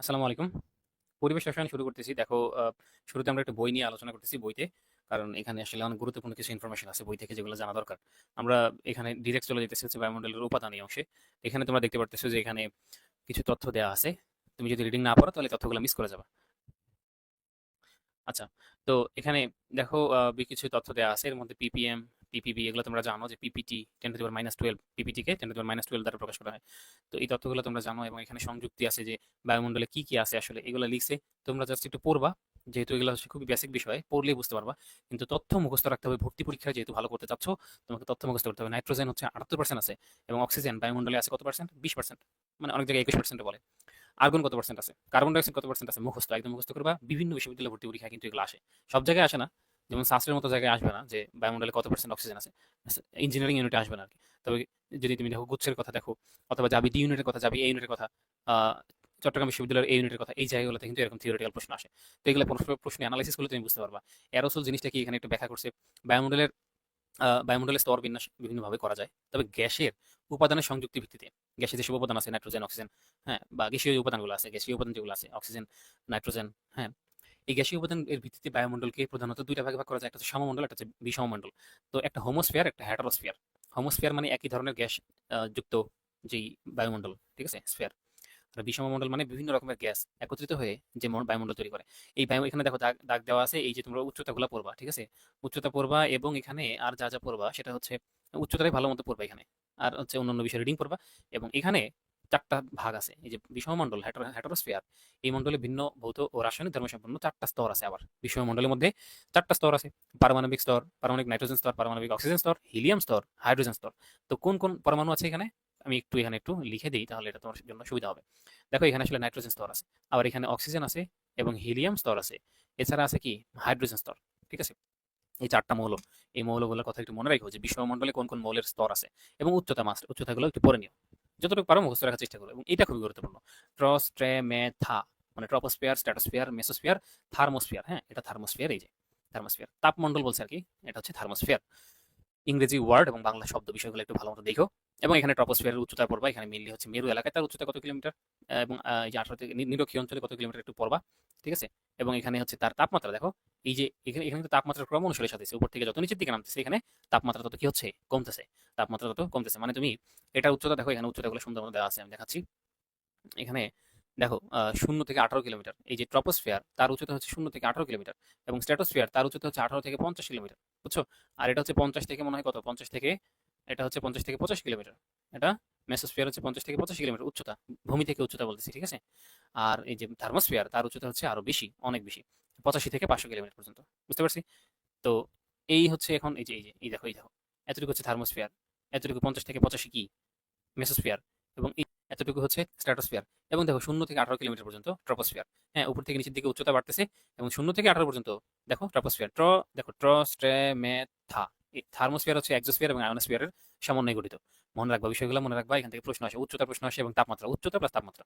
আসসালামু আলাইকুম। পরিবেশ রসায়ন শুরু করতেছি। দেখো, শুরুতে আমরা একটা বই নিয়ে আলোচনা করতেছি বইতে। কারণ এখানে আসলে অনেক গুরুত্বপূর্ণ কিছু ইনফরমেশন আছে বই থেকে যেগুলো জানা দরকার। আমরা এখানে ডিরেক্ট চলে যেতেছি হচ্ছে বায়ুমণ্ডলের উপাদান এই অংশে। এখানে তোমরা দেখতে পারতেছো যে এখানে কিছু তথ্য দেওয়া আছে। তুমি যদি রিডিং না পড়ো তাহলে তথ্যগুলো মিস করে যাবে। আচ্ছা, তো এখানে দেখো, কিছু তথ্য দেওয়া আছে। এর মধ্যে পিপিএম, পিপিবি এগুলো তোমরা জানো যে পিপিটি 10⁻12, পিপিটি কে 10⁻12 দ্বারা প্রকাশ করা হয়। তো এই তথ্যগুলো তোমরা জানো এবং এখানে সংযুক্তি আছে যে বায়ুমণ্ডলে কি কি আছে আসলে এগুলো লিখছে। তোমরা জাস্ট একটু পড়বা, যেহেতু এগুলো হচ্ছে খুবই বেসিক বিষয়, পড়লেই বুঝতে পারবা। কিন্তু তথ্য মুখস্থ রাখতে হবে, ভর্তি পরীক্ষায় যেহেতু ভালো করতে চাচ্ছ তোমাকে তথ্য মুখস্থ করতে হবে। নাইট্রোজেন হচ্ছে 78% আছে এবং অক্সিজেন বায়ুমণ্ডলে আছে কত পার্সেন্ট? 20%। মানে অনেক জায়গায় 21% বলে। আর্গন কত পার্সেন্ট আছে, কার্বন ডাইঅক্সাইড কত পার্সেন্ট আছে, মুখস্থ একদম মুখস্থ করবা। বিভিন্ন বিশ্ববিদ্যালয় ভর্তি পরীক্ষা কিন্তু এগুলো আসে, সব জায়গায় আসে না। যেমন শাস্ত্রের মতো জায়গায় আসবে না যে বায়ুমণ্ডলে কত পার্সেন্ট অক্সিজেন আছে, ইঞ্জিনিয়ারিং ইউনিটে আসবে না আর কি। তবে যদি তুমি দেখো গুচ্ছের কথা দেখো, অথবা যাবি ডি ইউনিটের কথা, যাবি এ ইউনিটের কথা, চট্টগ্রাম বিশ্ববিদ্যালয়ের এই ইউনিটের কথা, এই জায়গাগুলোতে কিন্তু এরকম থিওরিটিক্যাল প্রশ্ন আসে। তো এগুলো প্রশ্ন অ্যানালাইসিস করলে তুমি বুঝতে পারবা। এরোসোল জিনিসটা কি এখানে একটু ব্যাখ্যা করছে। বায়ুমণ্ডলের বায়ুমণ্ডলের স্তর বিন্যাস বিভিন্নভাবে করা যায়। তবে গ্যাসের উপাদানের সংযুক্তি ভিত্তিতে, গ্যাসে যেসব উপাদান আছে নাইট্রোজেন, অক্সিজেন, হ্যাঁ, বা গ্যাসীয় যে উপাদানগুলো আছে, গ্যাসীয় উপাদান যেগুলো আছে অক্সিজেন, নাইট্রোজেন, হ্যাঁ, এই গ্যাসীয় উপাদান এর ভিত্তিতে বায়ুমণ্ডলকে প্রধানত দুইটা ভাগে ভাগ করা যায়। একটা হচ্ছে সমমণ্ডল, একটা হচ্ছে বিষমমণ্ডল। তো একটা হোমোস্ফিয়ার, একটা হেটারোস্ফিয়ার। হোমোস্ফিয়ার মানে একই ধরনের গ্যাস যুক্ত যেই বায়ুমণ্ডল, ঠিক আছে, স্ফিয়ার। আর বিষমমণ্ডল মানে বিভিন্ন রকমের গ্যাস একত্রিত হয়ে যে বায়ুমণ্ডল তৈরি করে। এই বায়ু, এখানে দেখো দাগ দাগ দেওয়া আছে। এই যে তোমরা উচ্চতাগুলো পড়বা, ঠিক আছে, উচ্চতা পড়বা এবং এখানে আর যা যা পড়বা সেটা হচ্ছে উচ্চতাটাই ভালো মতো পড়বা এখানে। আর হচ্ছে অন্যান্য বিষয় রিডিং পড়বা। এবং এখানে চারটা ভাগ আছে। এই যে বিষমমণ্ডল, হেটারোস্ফিয়ার, এই মণ্ডলে ভিন্ন ভৌত ও রাসায়নিক ধর্মসম্পন্ন চারটা স্তর আছে। আবার বিষমমণ্ডলের মধ্যে চারটা স্তর আছে: পারমাণবিক স্তর, পারমাণবিক নাইট্রোজেন স্তর, পারমাণবিক অক্সিজেন স্তর, হিলিয়াম স্তর, হাইড্রোজেন স্তর। তো কোন কোন পরমাণু আছে এখানে আমি একটু এখানে একটু লিখে দিই, তাহলে এটা তোমার জন্য সুবিধা হবে। দেখো, এখানে আসলে নাইট্রোজেন স্তর আছে, আবার এখানে অক্সিজেন আছে এবং হিলিয়াম স্তর আছে। এছাড়া আছে কি হাইড্রোজেন স্তর, ঠিক আছে। এই চারটা মৌল, এই মৌলগুলোর কথা একটু মনে রাখো যে বিশ্বমণ্ডলে কোন কোন মৌলের স্তর আছে এবং উচ্চতা, মাস্ট উচ্চতাগুলো একটু পড়ে নিও, যতটুকু পারো মুখস্থ রাখার চেষ্টা করো। এবং এটা খুবই গুরুত্বপূর্ণ। ট্রোস্ট্রেমেথা মানে ট্রপোস্ফিয়ার, স্ট্র্যাটোস্ফিয়ার, মেসোস্ফিয়ার, থার্মোস্ফিয়ার। হ্যাঁ, এটা থার্মোস্ফিয়ার। এই যে থার্মোস্ফিয়ার, তাপমণ্ডল বলছে আর কি, এটা হচ্ছে থার্মোস্ফিয়ার। ইংরেজি ওয়ার্ড এবং বাংলা শব্দ বিষয়গুলো একটু ভালো মতো দেখো। এবং এখানে ট্রপোস্ফিয়ারের উচ্চতা পড়বা। এখানে মেইনলি হচ্ছে মেরু এলাকায় তার উচ্চতা কত কিলোমিটার, এবং এই যে 18 থেকে নিরক্ষীয় অঞ্চলে কত কিলোমিটার একটু পড়বা, ঠিক আছে। এবং এখানে হচ্ছে তার তাপমাত্রা দেখো। এই যে এখানে এখানে কিন্তু তাপমাত্রার ক্রম অনুসারে সাজাইছে, উপর থেকে যত নিচের দিকে নামতেছে এখানে তাপমাত্রা তত কি হচ্ছে, কমতেছে। তাপমাত্রা তত কমতেছে। মানে তুমি এটার উচ্চতা দেখো, এখানে উচ্চতাগুলো সুন্দর মতো দেওয়া আছে, আমি দেখাচ্ছি। এখানে দেখো, 0 থেকে 18 কিলোমিটার। এই যে ট্রপোস্ফিয়ার তার উচ্চতা হচ্ছে 0 থেকে 18 কিলোমিটার, এবং স্ট্র্যাটোস্ফিয়ার তার উচ্চতা হচ্ছে 18 থেকে 50 কিলোমিটার, বুঝছো। আর এটা হচ্ছে 50 থেকে মনে হয় কত, 50 থেকে, এটা হচ্ছে 50 থেকে 85 কিলোমিটার। এটা মেসোস্ফিয়ার হচ্ছে 50 থেকে 85 কিলোমিটার উচ্চতা, ভূমি থেকে উচ্চতা বলতেছি, ঠিক আছে। আর এই যে থার্মোস্ফিয়ার তার উচ্চতা হচ্ছে আরো বেশি, অনেক বেশি, 85 থেকে 500 কিলোমিটার পর্যন্ত, বুঝতে পারছি। তো এই হচ্ছে এখন এই দেখো, এই দেখো, এতটুকু হচ্ছে থার্মোস্ফিয়ার, এতটুকু 50 থেকে 85 কি মেসোস্ফিয়ার, এবং এতটুকু হচ্ছে স্ট্র্যাটোস্ফিয়ার। এবং দেখো 0 থেকে 18 কিলোমিটার পর্যন্ত ট্রপোস্ফিয়ার। হ্যাঁ, উপর থেকে নিচের দিকে উচ্চতা বাড়তেছে। এবং 0 থেকে 18 পর্যন্ত দেখো ট্রপোস্ফিয়ার। দেখো ট্রস্ট্রেমেথা। থার্মোস্ফিয়ার হচ্ছে এক্সোস্ফিয়ার এবং আয়োনোস্ফিয়ারের সমন্বয়ে গঠিত। মনে রাখবা, বিষয়গুলো মনে রাখবা। এখান থেকে প্রশ্ন আসে, উচ্চতা প্রশ্ন আসে এবং তাপমাত্রা, উচ্চতা প্লাস তাপমাত্রা।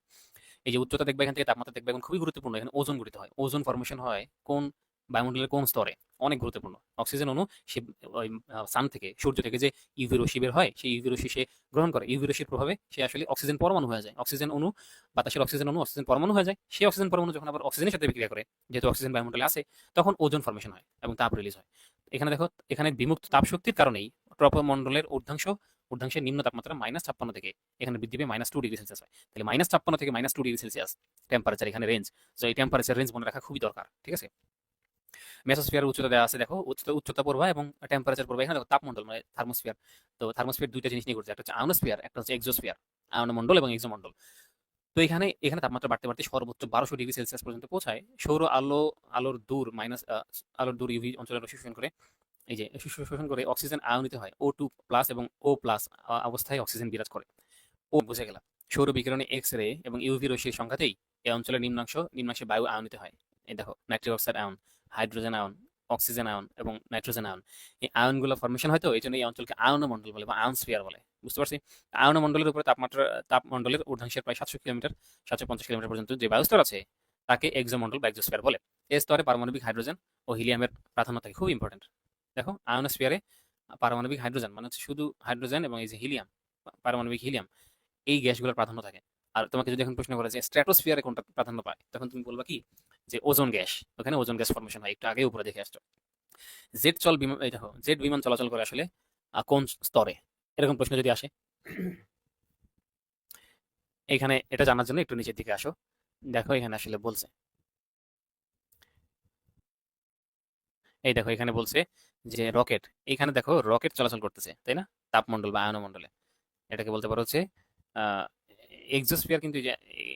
এই যে উচ্চতা দেখবে, এখান থেকে তাপমাত্রা দেখবে। এখন খুবই গুরুত্বপূর্ণ, এখানে ওজন গঠিত হয়। ওজন ফর্মেশন হয় কোন বায়ুমণ্ডলের কোন স্তরে, অনেক গুরুত্বপূর্ণ। অক্সিজেন অণু সে ওই সান থেকে, সূর্য থেকে যে ইউভি রশ্মি বের হয়, সেই ইউভি রশ্মি সে গ্রহণ করে। ইউভি রশ্মির প্রভাবে সে আসলে অক্সিজেন পরমাণু হয়ে যায়। অক্সিজেন অণু, বাতাসের অক্সিজেন অণু অক্সিজেন পরমাণু হয়ে যায়। সেই অক্সিজেন পরমাণু যখন আবার অক্সিজেনের সাথে বিক্রিয়া করে, যেহেতু অক্সিজেন বায়ুমণ্ডলে আছে, তখন ওজন ফর্মেশন হয় এবং তাপ রিলিজ হয়। এখানে দেখো, এখানে বিমুক্ত তাপ শক্তির কারণেই ট্রপোমণ্ডলের ঊর্ধ্বাংশের নিম্ন তাপমাত্রা -56 থেকে এখানে বৃদ্ধি পেয়ে -2 ডিগ্রি সেলসিয়াস হয়। তাহলে -56 থেকে -2 ডিগ্রি সেলসিয়াস টেম্পারেচার এখানে রেঞ্জ। তো এই টেম্পারেচার রেঞ্জ মনে রাখা খুবই দরকার, ঠিক আছে। মেসোস্ফিয়ার উচ্চতা দেওয়া আছে, দেখো উচ্চতা পড়বা এবং টেম্পারেচার পড়বা। এখানে দেখো তাপমণ্ডল মানে থার্মোস্ফিয়ার। তো থার্মোস্ফিয়ার দুইটা জিনিস নিয়ে করছে, একটা হচ্ছে আয়নোস্ফিয়ার, একটা হচ্ছে এক্সোস্ফিয়ার। আয়নমণ্ডল এবং এক্সোমণ্ডল। তো এখানে এখানে তাপমাত্রা বাড়তে বাড়তে সর্বোচ্চ 1200 ডিগ্রি সেলসিয়াস পর্যন্ত পৌঁছায়। সৌর আলোর দূর আলোর দূর ইউভি অঞ্চলের রশ্মি শোষণ করে। এই যে শোষণ করে অক্সিজেন আয়নিত হয়। O2+ এবং O+ অবস্থায় অক্সিজেন বিরাজ করে। ও বুঝে গেলাম। সৌর বিকিরণে এক্স রে এবং ইউভি রশ্মির সংঘাতেই এই অঞ্চলের নিম্নাংশে বায়ু আয়নিত হয়। এই দেখো, nitric oxide ion, hydrogen ion, oxygen ion এবং নাইট্রোজেন আয়ন। এই আয়নগুলো ফর্মেশন হয়, তো এই জন্য এই অঞ্চলকে আয়নমণ্ডল বলে বা আয়নস্ফিয়ার বলে, বুঝতে পারছি। আয়নমণ্ডলের উপরে তাপমণ্ডলের ঊর্ধ্বাংশের প্রায় 700 কিলোমিটার, 750 কিলোমিটার পর্যন্ত যে বায়ুস্তর আছে তাকে এক্সোমণ্ডল বা এক্সোস্ফিয়ার বলে। এই স্তরে পারমাণবিক হাইড্রোজেন ও হিলিয়ামের প্রাধান্য থাকে, খুব ইম্পর্টেন্ট। দেখো, আয়নোস্ফিয়ারে পারমাণবিক হাইড্রোজেন মানে হচ্ছে শুধু হাইড্রোজেন এবং এই যে হিলিয়াম, পারমাণবিক হিলিয়াম, এই গ্যাসগুলোর প্রাধান্য থাকে। আর তোমাকে যদি এখন প্রশ্ন করে যে স্ট্র্যাটোস্ফিয়ারে কোনটা প্রাধান্য পায়, তখন তুমি বলবা কি যে ওজোন গ্যাস, ওখানে ওজোন গ্যাস ফর্মেশন হয়, একটু আগে উপরে দেখে আসছো। জেট চল বিমান, এই দেখো জেট বিমান চলাচল করে আসলে কোন স্তরে, এরকম প্রশ্ন যদি আসে, এখানে এটা জানার জন্য একটু নিচের দিকে আসো। দেখো এখানে আসলে বলছে, এই দেখো এখানে বলছে যে রকেট, এখানে দেখো রকেট চলাচল করতেছে তাই না, তাপমণ্ডল বা আয়নমণ্ডলে। এটাকে বলতে পারো হচ্ছে এক্সোস্ফিয়ার, কিন্তু এই যে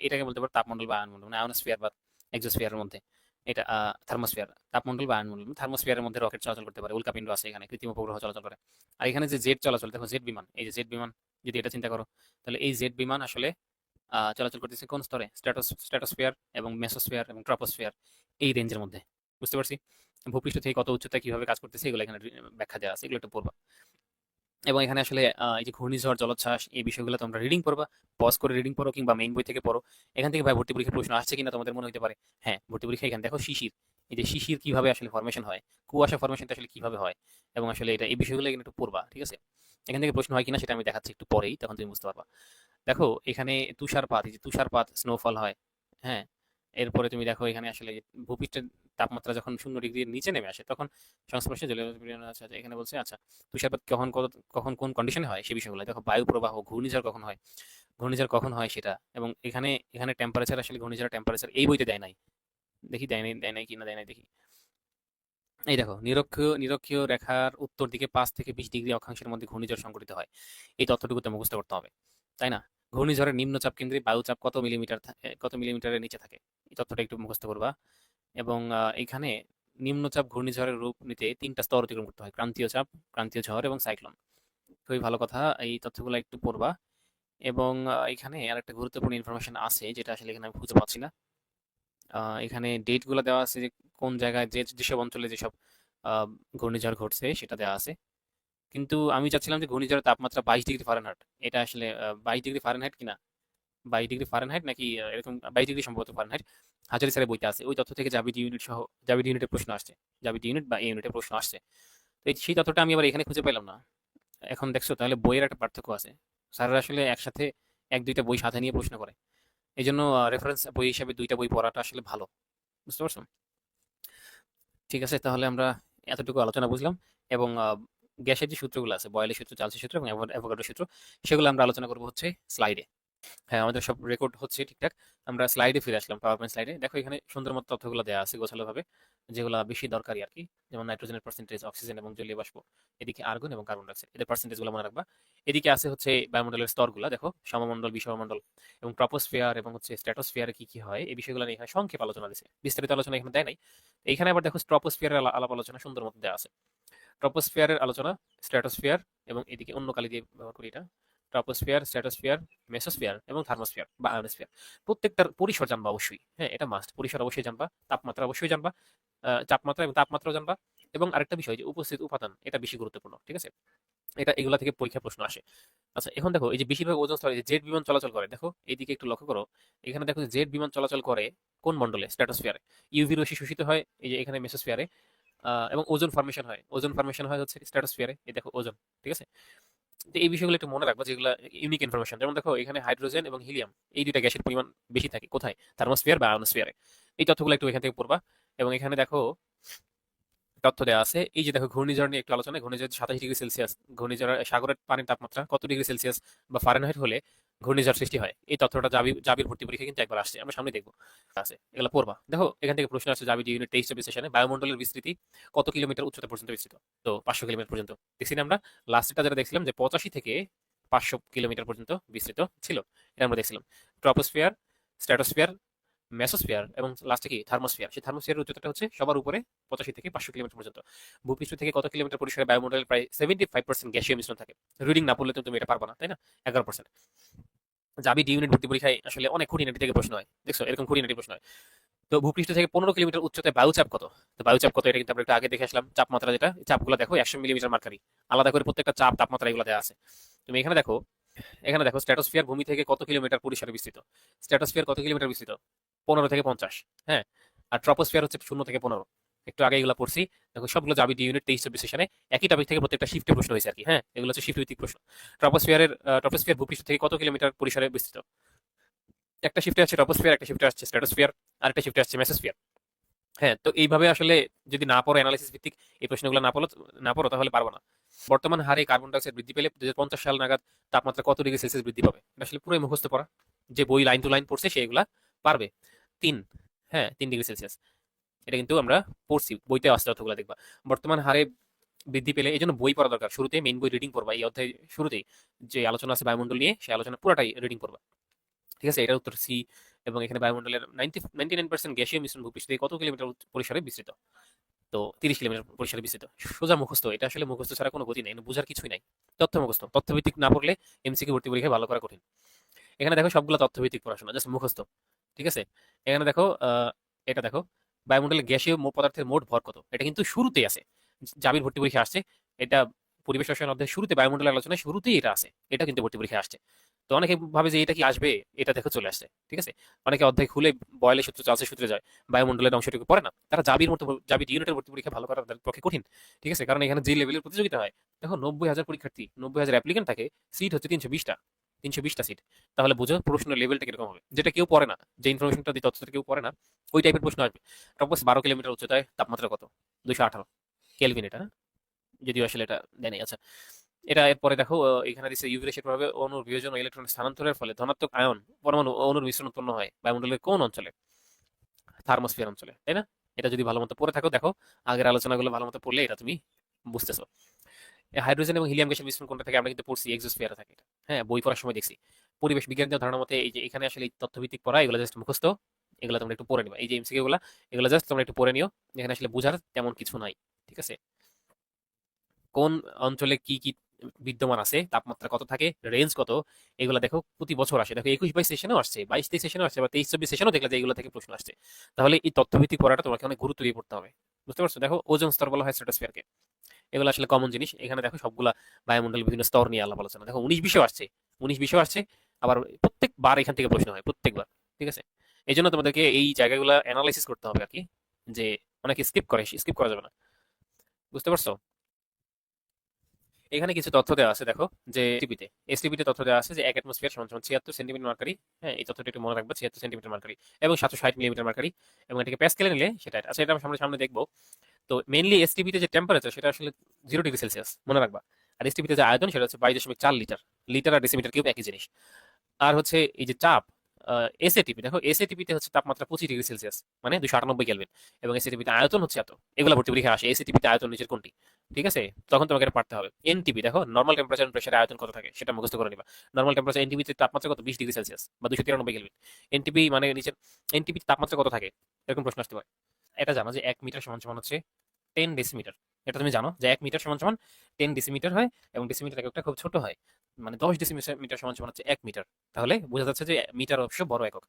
এটাকে বলতে পারো তাপমণ্ডল বা আয়নমণ্ডল, মানে আয়নোস্ফিয়ার বা এক্সোস্ফিয়ারের মধ্যে। এটা থার্মোস্ফিয়ার, তাপমণ্ডল বা আয়নমণ্ডল, থার্মোস্ফিয়ারের মধ্যে রকেট চলাচল করতে পারে, উল্কাপিণ্ড আছে এখানে, কৃত্রিম উপগ্রহ চলাচল করে। আর এখানে যে জেট চলাচল, দেখো জেট বিমান, এই যে জেট বিমান, যদি এটা চিন্তা করো, তাহলে এই জেট বিমান আসলে চলাচল করতেছে কোন স্তরে, স্ট্র্যাটোস্ফিয়ার এবং মেসোস্ফিয়ার এবং ট্রপোস্ফিয়ার, এই রেঞ্জের মধ্যে। বুঝতে পারছি? ভূপৃষ্ঠ থেকে কত উচ্চতায় কিভাবে কাজ করতেছে এগুলো এখানে ব্যাখ্যা দেওয়া আছে, এগুলো একটু পড়বা। এবং এখানে আসলে এই যে ঘূর্ণিঝড়, জলোচ্ছ্বাস, এই বিষয়গুলো তোমরা রিডিং পড়বা, পজ করে রিডিং পড়ো কিংবা মেইন বই থেকে পড়ো। এখান থেকে ভাই ভর্তি পরীক্ষার প্রশ্ন আসছে কিনা তোমাদের মনে হতে পারে। হ্যাঁ, ভর্তি পরীক্ষা এখানে দেখো শিশির, এই যে শিশির কিভাবে আসলে ফরমেশন হয়, কুয়াশা ফরমেশনটা আসলে কিভাবে হয়, এবং আসলে এটা এই বিষয়গুলো এখানে একটু পড়বা, ঠিক আছে? এখান থেকে প্রশ্ন হয় কিনা সেটা আমি দেখাচ্ছি একটু পরেই, তখন তুমি বুঝতে পারবা। দেখো এখানে তুষারপাত, এই যে তুষারপাত, স্নোফল হয়। হ্যাঁ, এরপরে তুমি দেখো এখানে আসলে ভূপৃষ্ঠের তাপমাত্রা যখন 0 ডিগ্রির নিচে নেমে আসে, তখন সংস্পর্শে জলীয় বিকিরণ, আচ্ছা আচ্ছা, এখানে বলছে আচ্ছা তুষারপাত কখন কখন কোন কন্ডিশনে হয় সে বিষয়গুলো দেখো, বায়ু প্রবাহ, ঘূর্ণিঝড় কখন হয়, ঘূর্ণিঝড় কখন হয় সেটা, এবং এখানে এখানে টেম্পারেচার, আসলে ঘূর্ণিঝড়ের টেম্পারেচার এই বইতে দেয় নাই, দেখি দেয় নাই কিনা, দেয় নাই দেখি। এই দেখো নিরক্ষীয় নিরক্ষীয় রেখার উত্তর দিকে 5 থেকে 20 ডিগ্রি অক্ষাংশের মধ্যে ঘূর্ণিঝড় সংঘটিত হয়, এই তথ্যটুকু তো মুখস্থ করতে হবে, তাই না? ঘূর্ণিঝড়ের নিম্নচাপ কেন্দ্রে বায়ুচাপ কত মিলিমিটার কত মিলিমিটারের নিচে থাকে, এই তথ্যটা একটু মুখস্থ করবা। এবং এখানে নিম্নচাপ ঘূর্ণিঝড়ের রূপ নিতে 3টা স্তর অতিক্রম করতে হয়, ক্রান্তীয় চাপ, ক্রান্তীয় ঝড় এবং সাইক্লোন। খুবই ভালো কথা, এই তথ্যগুলো একটু পড়বা। এবং এখানে আরেকটা গুরুত্বপূর্ণ ইনফরমেশন আছে যেটা আসলে এখানে আমি খুঁজে পাচ্ছি না। এখানে ডেট গুলো দেওয়া আছে যে কোন জায়গায় যেসব অঞ্চলে যেসব আহ, ঘূর্ণিঝড় ঘটছে সেটা দেওয়া আছে। কিন্তু আমি চাচ্ছিলাম যে ঘূর্ণিঝড়ের তাপমাত্রা 22 ডিগ্রি ফারেনহাইট, এটা আসলে 22 ডিগ্রি ফারেনহাইট কিনা, 22 ডিগ্রি ফারেনহাইট নাকি এরকম 22 ডিগ্রি সম্ভবত ফারেনহাইট, হাজারি স্যারের বইতে আছে, ওই তথ্য থেকে জাবিটি ইউনিট সহ, জাবিটি ইউনিটের প্রশ্ন আসছে, জাবিটি ইউনিট বা এই ইউনিটের প্রশ্ন আসছে। তো সেই তথ্যটা আমি আবার এখানে খুঁজে পেলাম না। এখন দেখছো তাহলে বইয়ের একটা পার্থক্য আছে, স্যাররা আসলে একসাথে 1-2টা বই সাথে নিয়ে প্রশ্ন করে, এই জন্য রেফারেন্স বই হিসাবে 2টা বই পড়াটা আসলে ভালো। বুঝতে পারছো? ঠিক আছে, তাহলে আমরা এতটুকু আলোচনা বুঝলাম। এবং গ্যাসের যে সূত্রগুলো আছে, বয়েলের সূত্র, চার্লসের সূত্র এবং অ্যাভোগাড্রোর সূত্র, সেগুলো আমরা আলোচনা করবো হচ্ছে স্লাইডে। হ্যাঁ, আমাদের সব রেকর্ড হচ্ছে ঠিকঠাক। আমরা স্লাইডে ফিরে আসলাম, পাওয়ার পয়েন্ট স্লাইডে। দেখো এখানে সুন্দর মতো তথ্যগুলো দেওয়া আছে গোছালো ভাবে, যেগুলো বেশি দরকারি আর কি। যেমন নাইট্রোজেনের পার্সেন্টেজ, অক্সিজেন এবং জলীয় বাষ্প, এদিকে আর্গন এবং কার্বন ডাইঅক্সাইড, এদের পার্সেন্টেজ গুলো মনে রাখবা। এদিকে আছে হচ্ছে বায়ুমণ্ডলের স্তরগুলো, দেখো সমমণ্ডল, বিষমমণ্ডল এবং ট্রপোস্ফিয়ার এবং হচ্ছে স্ট্র্যাটোস্ফিয়ারে কি কি হয়, এই বিষয়গুলো নিয়ে এখানে সংক্ষেপ আলোচনা দিয়েছে, বিস্তারিত আলোচনা এখানে দেয় নাই। এইখানে আবার দেখো ট্রপোস্ফিয়ারের আলাপ আলোচনা সুন্দর মতো দেওয়া আছে, ট্রপোস্ফিয়ারের আলোচনা, স্ট্র্যাটোস্ফিয়ার, এবং এদিকে অন্য কালি দিয়ে ব্যবহার করি এটা, ট্রপোস্ফিয়ার, স্ট্র্যাটোস্ফিয়ার, মেসোস্ফিয়ার এবং থার্মোস্ফিয়ার বা আয়নোস্ফিয়ার। প্রত্যেকটার পরিসর জানবা অবশ্যই, হ্যাঁ এটা মাস্ট, পরিসর অবশ্যই জানবা, তাপমাত্রা অবশ্যই জানবা, তাপমাত্রা এবং তাপমাত্রাও জানবা। এবং আরেকটা বিষয় যে উপস্থিত উপাদান, এটা বেশি গুরুত্বপূর্ণ, ঠিক আছে? এটা এগুলা থেকে পরীক্ষা প্রশ্ন আসে। আচ্ছা এখন দেখো এই যে বেশিরভাগ ওজোন স্তরে যে জেট বিমান চলাচল করে, দেখো এইদিকে একটু লক্ষ্য করো, এখানে দেখো যে জেট বিমান চলাচল করে কোন মণ্ডলে, স্ট্র্যাটোস্ফিয়ারে। ইউভি রশ্মি শোষিত হয় এই যে এখানে মেসোস্ফিয়ারে, এবং ওজোন ফর্মেশন হয়, ওজোন ফর্মেশন হয় হচ্ছে স্ট্র্যাটোস্ফিয়ারে, এই দেখো ওজোন, ঠিক আছে? তো এই বিষয়গুলো একটু মনে রাখবো, যেগুলো ইউনিক ইনফরমেশন। যেমন দেখো এখানে হাইড্রোজেন এবং হিলিয়াম, এই দুইটা গ্যাসের পরিমাণ বেশি থাকে কোথায়, থার্মোস্ফিয়ার বা আয়নোস্ফিয়ারে। এই তথ্যগুলো একটু এখান থেকে পড়বা। এবং এখানে দেখো তথ্য দেওয়া আছে, এই যে দেখো ঘূর্ণিঝড় নিয়ে একটু আলোচনা, ঘূর্ণিঝড় 27 ডিগ্রি সেলসিয়াস, ঘূর্ণিঝড় সাগরের পানির তাপমাত্রা কত ডিগ্রি সেলসিয়াস বা ফারেনহাইট হলে ঘূর্ণিঝড় সৃষ্টি হয়, এই তথ্যটা জাবির ভর্তি পরীক্ষা কিন্তু একবার আসছে, আমরা সামনে দেখবো। আছে এগুলো পড়বা। দেখো এখান থেকে প্রশ্ন আসছে, জাবি ইউনিট 23 সেশনে বায়ুমণ্ডলের বিস্তৃতি কত কিলোমিটার উচ্চতা পর্যন্ত বিস্তৃত, তো 500 কিলোমিটার পর্যন্ত দেখছি না আমরা। লাস্টটা যেটা দেখছিলাম যে 85 থেকে 500 কিলোমিটার পর্যন্ত বিস্তৃত ছিল, এটা আমরা দেখছিলাম। ট্রপোস্ফিয়ার, স্ট্র্যাটোস্ফিয়ার, মেসোস্ফিয়ার এবং লাস্টে কি থার্মোস্ফিয়ার, সেই থার্মোস্ফিয়ারের উচ্চতাটা হচ্ছে সবার উপরে 85 থেকে 500 কিলোমিটার পর্যন্ত। ভূপৃষ্ঠ থেকে কত কিলোমিটার পরিসরে বায়ুমণ্ডলের প্রায় 75% গ্যাসীয় মিশ্রণ থাকে, রিডিং না পড়লে তো তুমি এটা পারবা না, তাই না? 11%। জাবি ডি ইউনিট ভর্তি পরীক্ষায় আসলে অনেক খুঁটিনাটি থেকে প্রশ্ন হয়, দেখছো এরকম খুঁটিনাটি প্রশ্ন হয়। তো ভূপৃষ্ঠ থেকে 15 কিলোমিটার উচ্চতায় বায়ুচাপ কত, তো বায়ুচাপ কত এটা কিন্তু আমরা একটু আগে দেখে আসলাম, চাপমাত্রা যেটা, এই চাপগুলো দেখো 100 মিলিমিটার মার্কারি, আলাদা করে প্রত্যেকটা চাপ তাপমাত্রা এগুলো দেওয়া আছে। তুমি এখানে দেখো, এখানে দেখো স্ট্র্যাটোস্ফিয়ার ভূমি থেকে কত কিলোমিটার পরিসরে বিস্তৃত, স্ট্র্যাটোস্ফিয়ার কত কিলোমিটার বিস্তৃত, 15 থেকে 50। হ্যাঁ, আর ট্রপোস্ফিয়ার হচ্ছে 0 থেকে 15, একটু আগে এগুলো পড়ছি। দেখো সবগুলো যাবি ডি ইউনিট 23-24 সেশনে একই টপিক থেকে প্রত্যেকটা শিফটে প্রশ্ন হয়েছে আর কি। হ্যাঁ, এগুলো হচ্ছে শিফট ভিত্তিক প্রশ্ন। ট্রপোস্ফিয়ার ভূপৃষ্ঠ থেকে কত কিলোমিটার পরিসরে বিস্তৃত, একটা শিফটে আছে ট্রপোস্ফিয়ার, একটা শিফটে আসছে স্ট্র্যাটোস্ফিয়ার, আর একটা শিফটে আসছে মেসোস্ফিয়ার। হ্যাঁ, তো এইভাবে আসলে যদি না পড়ো অ্যানালাইসিস ভিত্তিক এই প্রশ্নগুলো না পড়ো তাহলে পারবো না। বর্তমান হারে কার্বন ডাইঅক্সাইড বৃদ্ধি পেলে 2050 সাল নাগাদ তাপমাত্রা কত ডিগ্রি সেলসিয়াস বৃদ্ধি পাবে, এটা আসলে পুরোই মুখস্থ পড়া। যে বই লাইন টু লাইন পড়ছে সেগুলা পারবে। 3, হ্যাঁ 3 ডিগ্রি সেলসিয়াস, এটা কিন্তু আমরা পড়ছি বইতে আসছে অতগুলো দেখবা। বর্তমান হারে বৃদ্ধি পেলে এই জন্য বই পড়া দরকার, শুরুতে মেইন বই রিডিং করবা, এই অধ্যায় শুরুতেই যে আলোচনা আছে বায়ুমণ্ডল নিয়ে সেই আলোচনা পুরোটাই রিডিং করবা। ঠিক আছে, এটার উত্তর সি। এবং এখানে বায়ুমণ্ডলের 99% গ্যাসীয় মিশ্রণ ভূপৃষ্ঠ থেকে কত কিলোমিটার পরিসরে বিস্তৃত? তো 30 কিলোমিটার পরিসরে বিস্তৃত। সোজা মুখস্থ, এটা আসলে মুখস্থ ছাড়া কোনো গতি নাই, বোঝার কিছুই নাই। তথ্য মুখস্থ, তথ্যভিত্তিক না পড়লে এমসিকিউ ভর্তি পরীক্ষায় ভালো করা কঠিন। এখানে দেখো সবগুলো তথ্যভিত্তিক পড়াশোনা, জাস্ট মুখস্থ। ঠিক আছে, এখানে দেখো এটা দেখো, বায়ুমণ্ডলে গ্যাসীয় পদার্থের মোট ভর কত, এটা কিন্তু শুরুতেই আছে, জাবির ভর্তি পরীক্ষা আসছে। এটা পরিবেশ রসায়ন অধ্যায় শুরুতে বায়ুমণ্ডলের আলোচনায় শুরুতেই এটা আছে, এটা কিন্তু ভর্তি পরীক্ষা আসছে। তো অনেকে ভাবে যে এটা কি আসবে, এটা দেখো চলে আসছে। ঠিক আছে, অনেকে অধ্যায় খুলে বয়লের সূত্র চার্লসের সূত্রে যায়, বায়ুমণ্ডলের অংশটুকু পড়ে না, তারা জাবির মতো জাবির ইউনিটের ভর্তি পরীক্ষা ভালো করার তাদের পক্ষে কঠিন। ঠিক আছে, কারণ এখানে যে লেভেলের প্রতিযোগিতা হয়, দেখো 90,000 পরীক্ষার্থী, 90,000 অ্যাপ্লিকেন্ট থাকে, সিট হচ্ছে 320টা সিট। তাহলে বুঝো প্রশ্নের লেভেলটা কিরকম হবে, যেটা কেউ পড়ে না, যে ইনফরমেশনটা দিয়ে তথ্যটা কেউ পড়ে না, ওই টাইপের প্রশ্ন আসবে। টপস 12 কিলোমিটার উচ্চতায় তাপমাত্রা কত? 218 কেলভিন, এটা যদিও আসলে এটা দেয়নি। আচ্ছা, এটা এরপরে দেখো এখানে দিচ্ছে ইউভি রেশির প্রভাবে অণুর বিয়োজন ও ইলেকট্রন স্থানান্তরের ফলে ধনাত্মক আয়ন পরমাণু ও অণুর মিশ্রণ উৎপন্ন হয় বায়ুমণ্ডলের কোন অঞ্চলে? থার্মোস্ফিয়ার অঞ্চলে, তাই না? এটা যদি ভালো মতো পড়ে থাকো, দেখো আগের আলোচনাগুলো ভালো মতো পড়লে এটা তুমি বুঝতেছো। হাইড্রোজেন এবং হিলিয়াম গ্যাসের মিশ্রণ কোনটা থাকে, আমরা কিন্তু পড়ছি এক্সোস্ফিয়ারে থাকে এটা। হ্যাঁ, বই পড়ার সময় দেখছি। পরিবেশ বিজ্ঞানীদের ধারণা মতে এই যে এখানে আসলে এই তথ্যভিত্তিক পড়া, এগুলো জাস্ট মুখস্থ, এগুলো তোমরা একটু পড়ে নিবা। এই যে এমসিকিউ গুলা, এগুলো জাস্ট তোমরা একটু পড়ে নিও, এখানে আসলে বোঝার তেমন কিছু নাই। ঠিক আছে, কোন অঞ্চলে কি কি বিদ্যমান আছে, তাপমাত্রা কত থাকে, রেঞ্জ কত, এগুলো দেখো প্রতি বছর আসে। দেখো 21-22 সেশনেও আসছে, 22-23 সেশনেও আসছে, বা 23-24 সেশনেও দেখলে যে এগুলো থেকে প্রশ্ন আসছে। তাহলে এই তথ্যভিত্তিক পড়াটা তোমাকে অনেক গুরুত্ব দিয়ে পড়তে হবে। বুঝতে পারছো? দেখো ওজোন স্তর বলা হয় স্ট্রাটোস্ফিয়ারকে, এগুলো আসলে কমন জিনিস। এখানে দেখো সবগুলা বায়ুমণ্ডলের বিভিন্ন স্তর নিয়ে আলাপ আলোচনা। দেখো 19-20-ও আসছে, 19-20-ও আসছে, আবার প্রত্যেকবার এখান থেকে প্রশ্ন হয়, প্রত্যেকবার। ঠিক আছে, এই জন্য তোমাদেরকে এই জায়গাগুলো অ্যানালাইসিস করতে হবে আর কি, যে অনেকে স্কিপ করে, স্কিপ করা যাবে না। বুঝতে পারছো? এখানে কিছু তথ্য দেওয়া আছে, দেখো যে এসটিপিতে তথ্য দেওয়া আছে যে 1 অ্যাটমসফিয়ার সমান সমান 76 সেন্টিমিটার মার্কারি। হ্যাঁ, এই তথ্যটা একটু মনে রাখবা, 76 সেন্টিমিটার মার্কারি এবং 760 মিলিমিটার মার্কারি, এবং এটাকে প্যাসকেলে নিলে সেটা। আচ্ছা, এটা আমরা সামনে সামনে দেখবো। তো মেইনলি এসটিপিতে যে টেম্পারেচার সেটা আসলে 0 ডিগ্রি সেলসিয়াস, মনে রাখবা। আর এসটিপিতে যে আয়তন সেটা হচ্ছে 22.4 লিটার। লিটার আর ডেসিমিটার কিউব একই জিনিস। আর হচ্ছে এই যে চাপ, এসএটিপি, দেখো এসএটিপিতে হচ্ছে তাপমাত্রা 25 ডিগ্রি সেলসিয়াস, মানে 298 কেলভিন, এবং এসএটিপিতে আয়তন হচ্ছে এত। এগুলো ভর্তি পরীক্ষা আসে, এসএটিপিতে আয়তন নিচের কোনটি? ঠিক আছে, তখন তোমাকে এটা পারতে হবে। এনটিপি দেখো, নর্মাল টেম্পারেচার এন্ড প্রেসারে আয়তন কত থাকে সেটা মুখস্থ করে নিবা। নর্মাল টেম্পারেচার এনটিপিতে তাপমাত্রা কত? 20 ডিগ্রি সেলসিয়াস বা 293 কেলভিন। এনটিপি মানে নিচের, এনটিপি তাপমাত্রা কত থাকে, এরকম প্রশ্ন আসতে পারে। এটা জানো যে 1 মিটার সমান সমান হচ্ছে 10 ডেসিমিটার। এটা তুমি জানো যে 1 মিটার সমান সমান 10 ডেসিমিটার হয়, এবং ডেসিমিটার এককটা খুব ছোট হয়, মানে 10 ডেসিমিটার সমান সমান হচ্ছে 1 মিটার। তাহলে বোঝা যাচ্ছে যে মিটার অবশ্য বড় একক।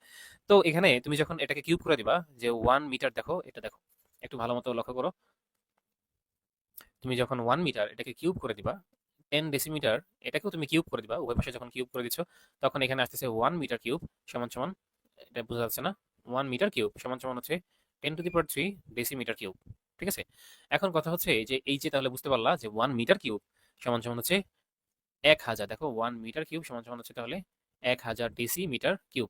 তো এখানে তুমি যখন এটাকে কিউব করে দিবা, যে 1 মিটার, দেখো এটা দেখো, একটু ভালো মতো লক্ষ্য করো। তুমি যখন 1 মিটার এটাকে কিউব করে দিবা, 10 ডেসিমিটার এটাকেও তুমি কিউব করে দিবা, উভয় পাশে যখন কিউব করে দিচ্ছ, তখন এখানে আসতেছে 1 মিটার কিউব সমান সমান, এটা বোঝা যাচ্ছে না, 1 মিটার কিউব সমান সমান হচ্ছে 10⁻³ ডেসিমিটার কিউব। ঠিক আছে, এখন কথা হচ্ছে এই যে তাহলে বুঝতে পারলা যে 1 মিটার কিউব সমান সমান হচ্ছে 1,000। দেখো 1 মিটার কিউব সমান সমান হচ্ছে তাহলে 1,000 ডেসিমিটার কিউব।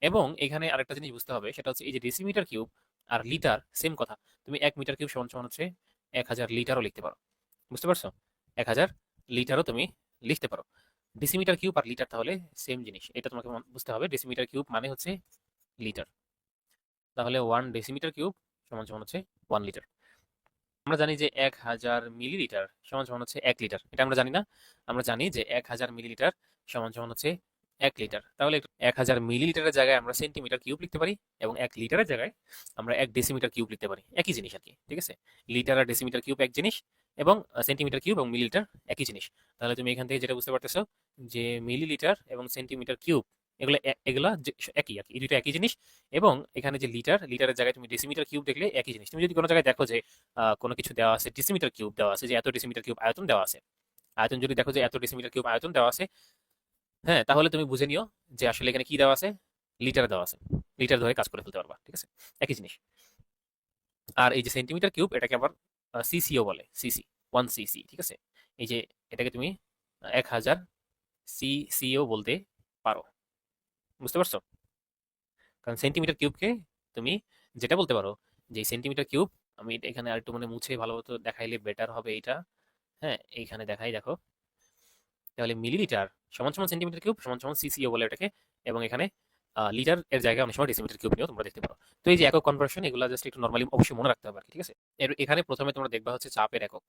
এবং এখানে আরেকটা জিনিস বুঝতে হবে, সেটা হচ্ছে এই যে ডেসিমিটার কিউব আর লিটার সেম কথা। তুমি 1 মিটার কিউব সমান সমান হচ্ছে 1,000 লিটারও লিখতে পারো। বুঝতে পারছো? 1,000 লিটারও তুমি লিখতে পারো। ডেসিমিটার কিউব আর লিটার তাহলে সেম জিনিস, এটা তোমাকে বুঝতে হবে। ডেসিমিটার কিউব মানে হচ্ছে লিটার, তাহলে 1 ডেসিমিটার কিউব সমান সমান হচ্ছে 1 লিটার। আমরা জানি যে 1,000 মিলিলিটার সমান সমান হচ্ছে 1 লিটার, এটা আমরা জানি না? আমরা জানি যে 1,000 মিলিলিটার সমান সমান হচ্ছে 1 লিটার। তাহলে 1,000 মিলিলিটারের জায়গায় আমরা সেন্টিমিটার কিউব লিখতে পারি, এবং 1 লিটারের জায়গায় আমরা 1 ডেসিমিটার কিউব লিখতে পারি, একই জিনিস আর কি। ঠিক আছে, লিটার আর ডেসিমিটার কিউব এক জিনিস, এবং সেন্টিমিটার কিউব এবং মিলিলিটার একই জিনিস। তাহলে তুমি এখান থেকে যেটা বুঝতে পারতেছো যে মিলিলিটার এবং সেন্টিমিটার কিউব এগুলা একই আর কি, এই দুটো একই জিনিস। এবং এখানে যে লিটার, লিটারের জায়গায় তুমি ডেসিমিটার কিউব দেখলে একই জিনিস। তুমি যদি কোনো জায়গায় দেখো যে কোনো কিছু দেওয়া আছে, ডেসিমিটার কিউব দেওয়া আছে, যে এত ডেসিমিটার কিউব আয়তন দেওয়া আছে, আয়তন যদি দেখো যে এত ডেসিমিটার কিউব আয়তন দেওয়া আছে, হ্যাঁ, তাহলে তুমি বুঝে নিও যে আসলে এখানে কি দেওয়া আছে, লিটার দেওয়া আছে। লিটার ধরে কাজ করে ফেলতে পারবা। ঠিক আছে, একই জিনিস। আর এই যে সেন্টিমিটার কিউব, এটাকে আবার সিসিও বলে, সিসি, 1 সিসি। ঠিক আছে, এই যে এটাকে তুমি 1,000 সিসিও বলতে পারো। বুঝতে পারছো? কারণ সেন্টিমিটার কিউবকে তুমি যেটা বলতে পারো যে সেন্টিমিটার কিউব, আমি এখানে আরেকটু মানে মুছে ভালো মতো দেখাইলে বেটার হবে এইটা। হ্যাঁ, এইখানে দেখাই দেখো, তাহলে মিলিলিটার সমান সমান সেন্টিমিটার কিউব সমান সমান সিসিও বলে এটাকে। এবং এখানে লিটার এর জায়গায় অনেক সময় ডেসিমিটার কিউব নিয়েও তোমরা দেখতে পারো। তো এই যে একক কনভার্সন, এগুলো জাস্ট একটু নর্মালি অবশ্যই মনে রাখতে হবে আর কি, ঠিক আছে। এখানে প্রথমে তোমরা দেখবা হচ্ছে চাপের একক।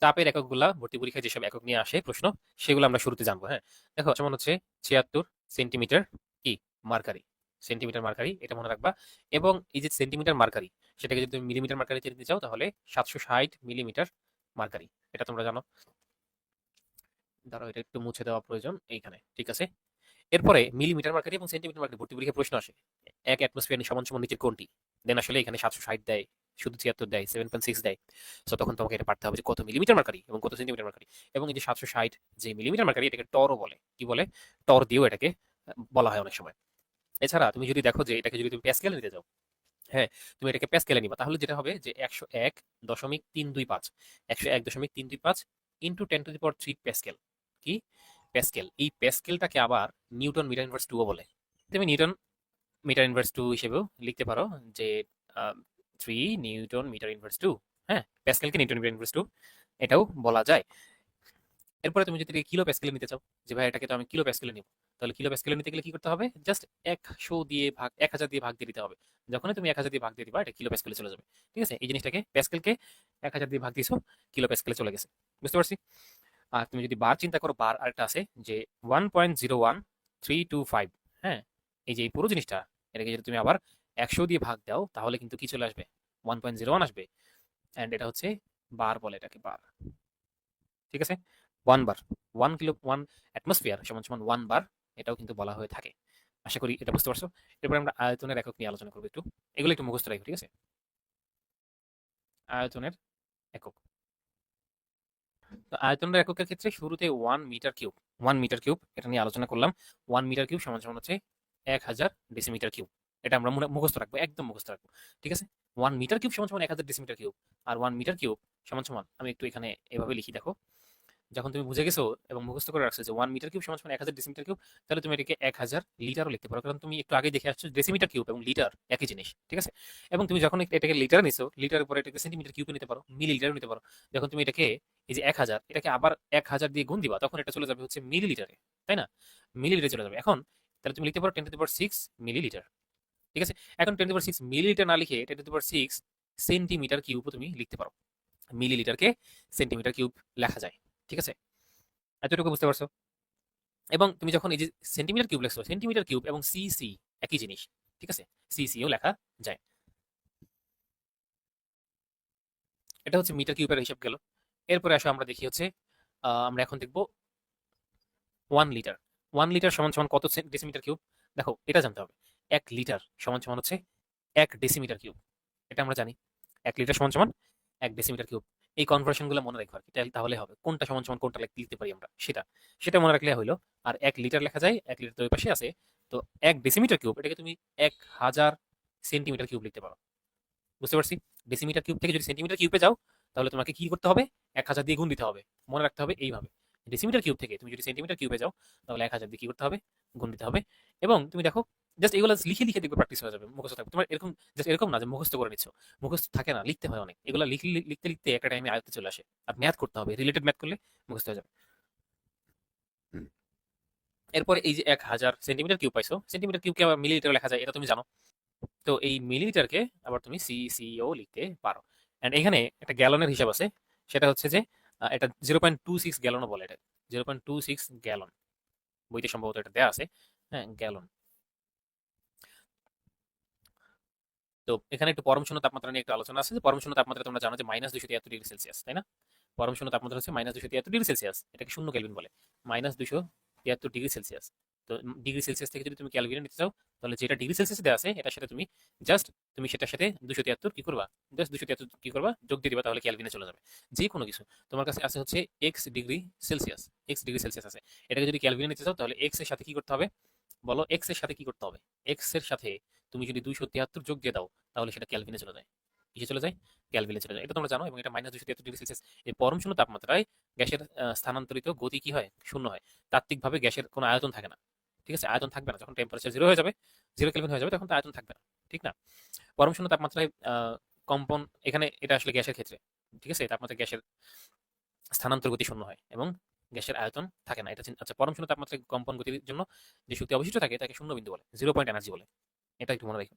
চাপের এককগুলা ভর্তি পরীক্ষায় যেসব একক নিয়ে আসে প্রশ্ন, সেগুলো আমরা শুরুতে জানবো। হ্যাঁ, দেখো যেমন হচ্ছে 76 সেন্টিমিটার কি মার্কারি, সেন্টিমিটার মার্কারি, এটা মনে রাখবা। এবং এই যে সেন্টিমিটার মার্কারি, সেটাকে যদি তুমি মিলিমিটার মার্কারিতে নিতে চাও তাহলে 760 মিলিমিটার মার্কারি, এটা তোমরা জানো। ধরো এটা একটু মুছে দেওয়া প্রয়োজন এইখানে, ঠিক আছে। এরপরে মিলিমিটার মার্কারি এবং সেন্টিমিটার মার্কারি ভর্তি পরীক্ষায় প্রশ্ন আসে, এক অ্যাটমসফিয়ার সমান সমান নিচের কোনটি। দেন আসলে এখানে 760 দেয়, শুধু 76 দেয়, 7.6 দেয়। সো তখন তোমাকে এটা পারতে হবে যে কত মিলিমিটার মার্কারি এবং কত সেন্টিমিটার মার্কারি। এবং এই যে 760 যে মিলিমিটার মার্কারি, এটাকে টরও বলে। কি বলে? টর দিয়েও এটাকে বলা হয় অনেক সময়। এছাড়া তুমি যদি দেখো যে এটাকে যদি তুমি প্যাসকেলে নিতে যাও, হ্যাঁ, তুমি এটাকে প্যাসকেলে নিবা, তাহলে যেটা হবে যে 101.325, 101.325 ইন্টু 10⁻³ প্যাসকেল। কি? প্যাসকেল। এই প্যাসকেলটাকে আবার নিউটন মিটার ইনভার্স টু বলে। তুমি নিউটন মিটার ইনভার্স টু হিসেবেও লিখতে পারো যে 3 নিউটন মিটার ইনভার্স 2। হ্যাঁ, প্যাসকেলকে নিউটন মিটার ইনভার্স টু এটাও বলা যায়। এরপরে তুমি যদি কিলো প্যাসকেলে নিতে চাও, যে ভাই এটাকে তো আমি কিলো প্যাসকেলে নিব, তাহলে কিলো প্যাসকেলে নিতে গেলে কি করতে হবে? জাস্ট 1000 দিয়ে ভাগ দিয়ে দিতে হবে। যখনই তুমি 1000 দিয়ে ভাগ দিয়ে দিবা, এটা কিলো প্যাসকেলে চলে যাবে। ঠিক আছে, এই জিনিসটাকে প্যাসকেলকে 1000 দিয়ে ভাগ দিয়েছো, কিলো প্যাসকেলে চলে গেছে। বুঝতে পারছি? আর তুমি যদি বার চিন্তা করো, বার আরেকটা আছে যে 1.01325। হ্যাঁ, এই যে এই পুরো জিনিসটা, এটাকে যদি তুমি আবার 100 দিয়ে ভাগ দাও, তাহলে কিন্তু কি চলে আসবে? 1.01 আসবে। অ্যান্ড এটা হচ্ছে বার বলে এটাকে, বার। ঠিক আছে, 1 বার, 1 অ্যাটমসফিয়ার সমান সমান 1 বার, এটাও কিন্তু বলা হয়ে থাকে। আশা করি এটা বুঝতে পারছো। এরপর আমরা আয়তনের একক নিয়ে আলোচনা করবো একটু, এগুলো একটু মুখস্থ রাখো, ঠিক আছে। আয়তনের একক। তো আয়তনের এককের ক্ষেত্রে শুরুতে 1 মিটার কিউব, 1 মিটার কিউব এটা নিয়ে আলোচনা করলাম। 1 মিটার কিউব সমান সমান হচ্ছে 1000 ডেসিমিটার কিউব। এটা আমরা মুখস্থ রাখবো, একদম মুখস্থ রাখবো। ঠিক আছে, 1 মিটার কিউব সমান সমান 1000 ডেসিমিটার কিউব। আর 1 মিটার কিউব সমান সমান, আমি একটু এখানে এভাবে লিখি দেখো, যখন তুমি বুঝে গেছো এবং মুখস্থ করে রাখছো যে 1 মিটার কিউব সমান সমান 1000 ডেসিমিটার কিউব, তাহলে তুমি এটাকে 1000 লিটারও লিখতে পারো, কারণ তুমি একটু আগে দেখে আসছো ডেসিমিটার কিউব এবং লিটার একই জিনিস। ঠিক আছে, এবং তুমি যখন এটাকে লিটার নিছো, লিটারের পরে এটাকে সেন্টিমিটার কিউবে নিতে পারো, মিলি লিটারও নিতে পারো। যখন তুমি এটাকে এই যে 1000, এটাকে আবার 1000 দিয়ে গুণ দিবা, তখন এটা চলে যাবে হচ্ছে মিলিলিটারে, তাই না? মিলিলিটারে চলে যাবে। এখন তাহলে তুমি লিখতে পারো 10⁻6 মিলিলিটার। ঠিক আছে, এখন 10⁻6 মিলিলিটার না লিখে 10⁻6 সেন্টিমিটার কিউবও তুমি লিখতে পারো। মিলিলিটারকে সেন্টিমিটার কিউব লেখা যায়। ঠিক আছে, এতটুকু বুঝতে পারছো? এবং তুমি যখন এই যে সেন্টিমিটার কিউব লেখছো, সেন্টিমিটার কিউব এবং সিসি একই জিনিস। ঠিক আছে, সিসিও লেখা যায়। এটা হচ্ছে মিটার কিউবের হিসাব গেল। এরপরে আসো আমরা দেখি হচ্ছে, আমরা এখন দেখবো 1 লিটার। 1 লিটার সমান সমান কত ডেসিমিটার কিউব? দেখো এটা জানতে হবে। 1 লিটার সমান সমান হচ্ছে 1 ডেসিমিটার কিউব, এটা আমরা জানি। 1 লিটার সমান সমান 1 ডেসিমিটার কিউব। এই কনভার্সন গুলো মনে রাখবো আর কি, তাহলে হবে কোনটা সমান সমান কোনটা লিখতে পারি আমরা, সেটা সেটা মনে রাখলে হইলো। আর 1 লিটার লেখা যায়, 1 লিটার তো ওই পাশে আছে। তো 1 ডেসিমিটার কিউব এটাকে তুমি 1000 সেন্টিমিটার কিউব লিখতে পারো। বুঝতে পারছি? ডেসিমিটার কিউব থেকে যদি সেন্টিমিটার কিউবে যাও, তাহলে তোমাকে কি করতে হবে? 1000 দিয়ে গুণ দিতে হবে। মনে রাখতে হবে এইভাবে। ডেসিমিটার কিউব থেকে তুমি যদি সেন্টিমিটার কিউবে যাও, তাহলে 1000 দিয়ে কি করতে হবে? গুণ দিতে হবে। এবং তুমি দেখো, জাস্ট এগুলো লিখে লিখে দেখবে প্র্যাকটিস হয়ে যাবে, মুখস্থ থাকবে তোমার। এরকম জাস্ট এরকম না যে মুখস্থ করে নিচ্ছ, মুখস্থ থাকে না, লিখতে হয় অনেক। এগুলো লিখতে লিখতে একটা টাইমে আয়ত্তে চলে আসে। আর ম্যাথ করতে হবে, রিলেটেড ম্যাথ করলে মুখস্থ হয়ে যাবে। এরপরে এই যে 1000 সেন্টিমিটার কিউব পাইছো, সেন্টিমিটার কিউবকে আবার মিলিলিটার লেখা যায়, এটা তুমি জানো। তো এই মিলিলিটারকে আবার তুমি সিসিও লিখতে পারো। অ্যান্ড এখানে একটা গ্যালনের হিসাব আছে, সেটা হচ্ছে যে এটা 0.26 গ্যালনও বলে। এটা 0.26 গ্যালন, বইতে সম্ভবত এটা দেয়া আছে। হ্যাঁ, গ্যালন। তো এখানে একটু পরম শূন্য তাপমাত্রা নিয়ে একটু আলোচনা আছে। যে পরম শূন্য তাপমাত্রা তোমরা জানো যে -273 ডিগ্রি সেলসিয়াস, তাই না? পরম শূন্য তাপমাত্রা হচ্ছে -273 ডিগ্রি সেলসিয়াস, এটাকে শূন্য কেলভিন বলে। -273 ডিগ্রি সেলসিয়াস। তো ডিগ্রি সেলসিয়াস থেকে যদি তুমি ক্যালভিনে নিতে চাও, তাহলে যেটা ডিগ্রি সেলসিয়াস দেওয়া আছে এটার সাথে তুমি জাস্ট, তুমি সেটার সাথে 273 কি করবা, জাস্ট 273 কি করবা, যোগ দিয়ে দিবা, তাহলে ক্যালভিনে চলে যাবে। যে কোনো কিছু তোমার কাছে আছে হচ্ছে x degree Celsius, x degree Celsius আছে, এটাকে যদি ক্যালভিনে নিতে চাও, তাহলে এক্স এর সাথে কি করতে হবে বলো? এক্স এর সাথে কি করতে হবে? এক্স এর সাথে তুমি যদি 273 যোগ দিয়ে দাও, তাহলে সেটা ক্যালভিনে চলে যায়। কিসে চলে যায়? ক্যালভিনে চলে যায়। এটা তোমরা জানো। এবং এটা -273 ডিগ্রি সেলসিয়াস। এই পরম শূন্য তাপমাত্রায় গ্যাসের স্থানান্তরিত গতি কি হয়? শূন্য হয়। তাত্ত্বিকভাবে গ্যাসের কোনো আয়তন থাকে না। ঠিক আছে? আয়তন থাকবে না। যখন টেম্পারেচার 0 হয়ে যাবে, 0 কেলভিন হয়ে যাবে, তখন তো আয়তন থাকবে না। ঠিক না? পরম শূন্য তাপমাত্রায় কম্পন, এখানে এটা আসলে গ্যাসের ক্ষেত্রে। ঠিক আছে? তাপমাত্রায় গ্যাসের স্থানান্তর গতি শূন্য হয় এবং গ্যাসের আয়তন থাকে না। এটা আচ্ছা, পরম শূন্য তাপমাত্রায় কম্পন গতির জন্য যে শক্তি অবশিষ্ট থাকে তাকে শূন্য বিন্দু বলে, 0 পয়েন্ট এনার্জি বলে। এটা একটু মনে রাখো।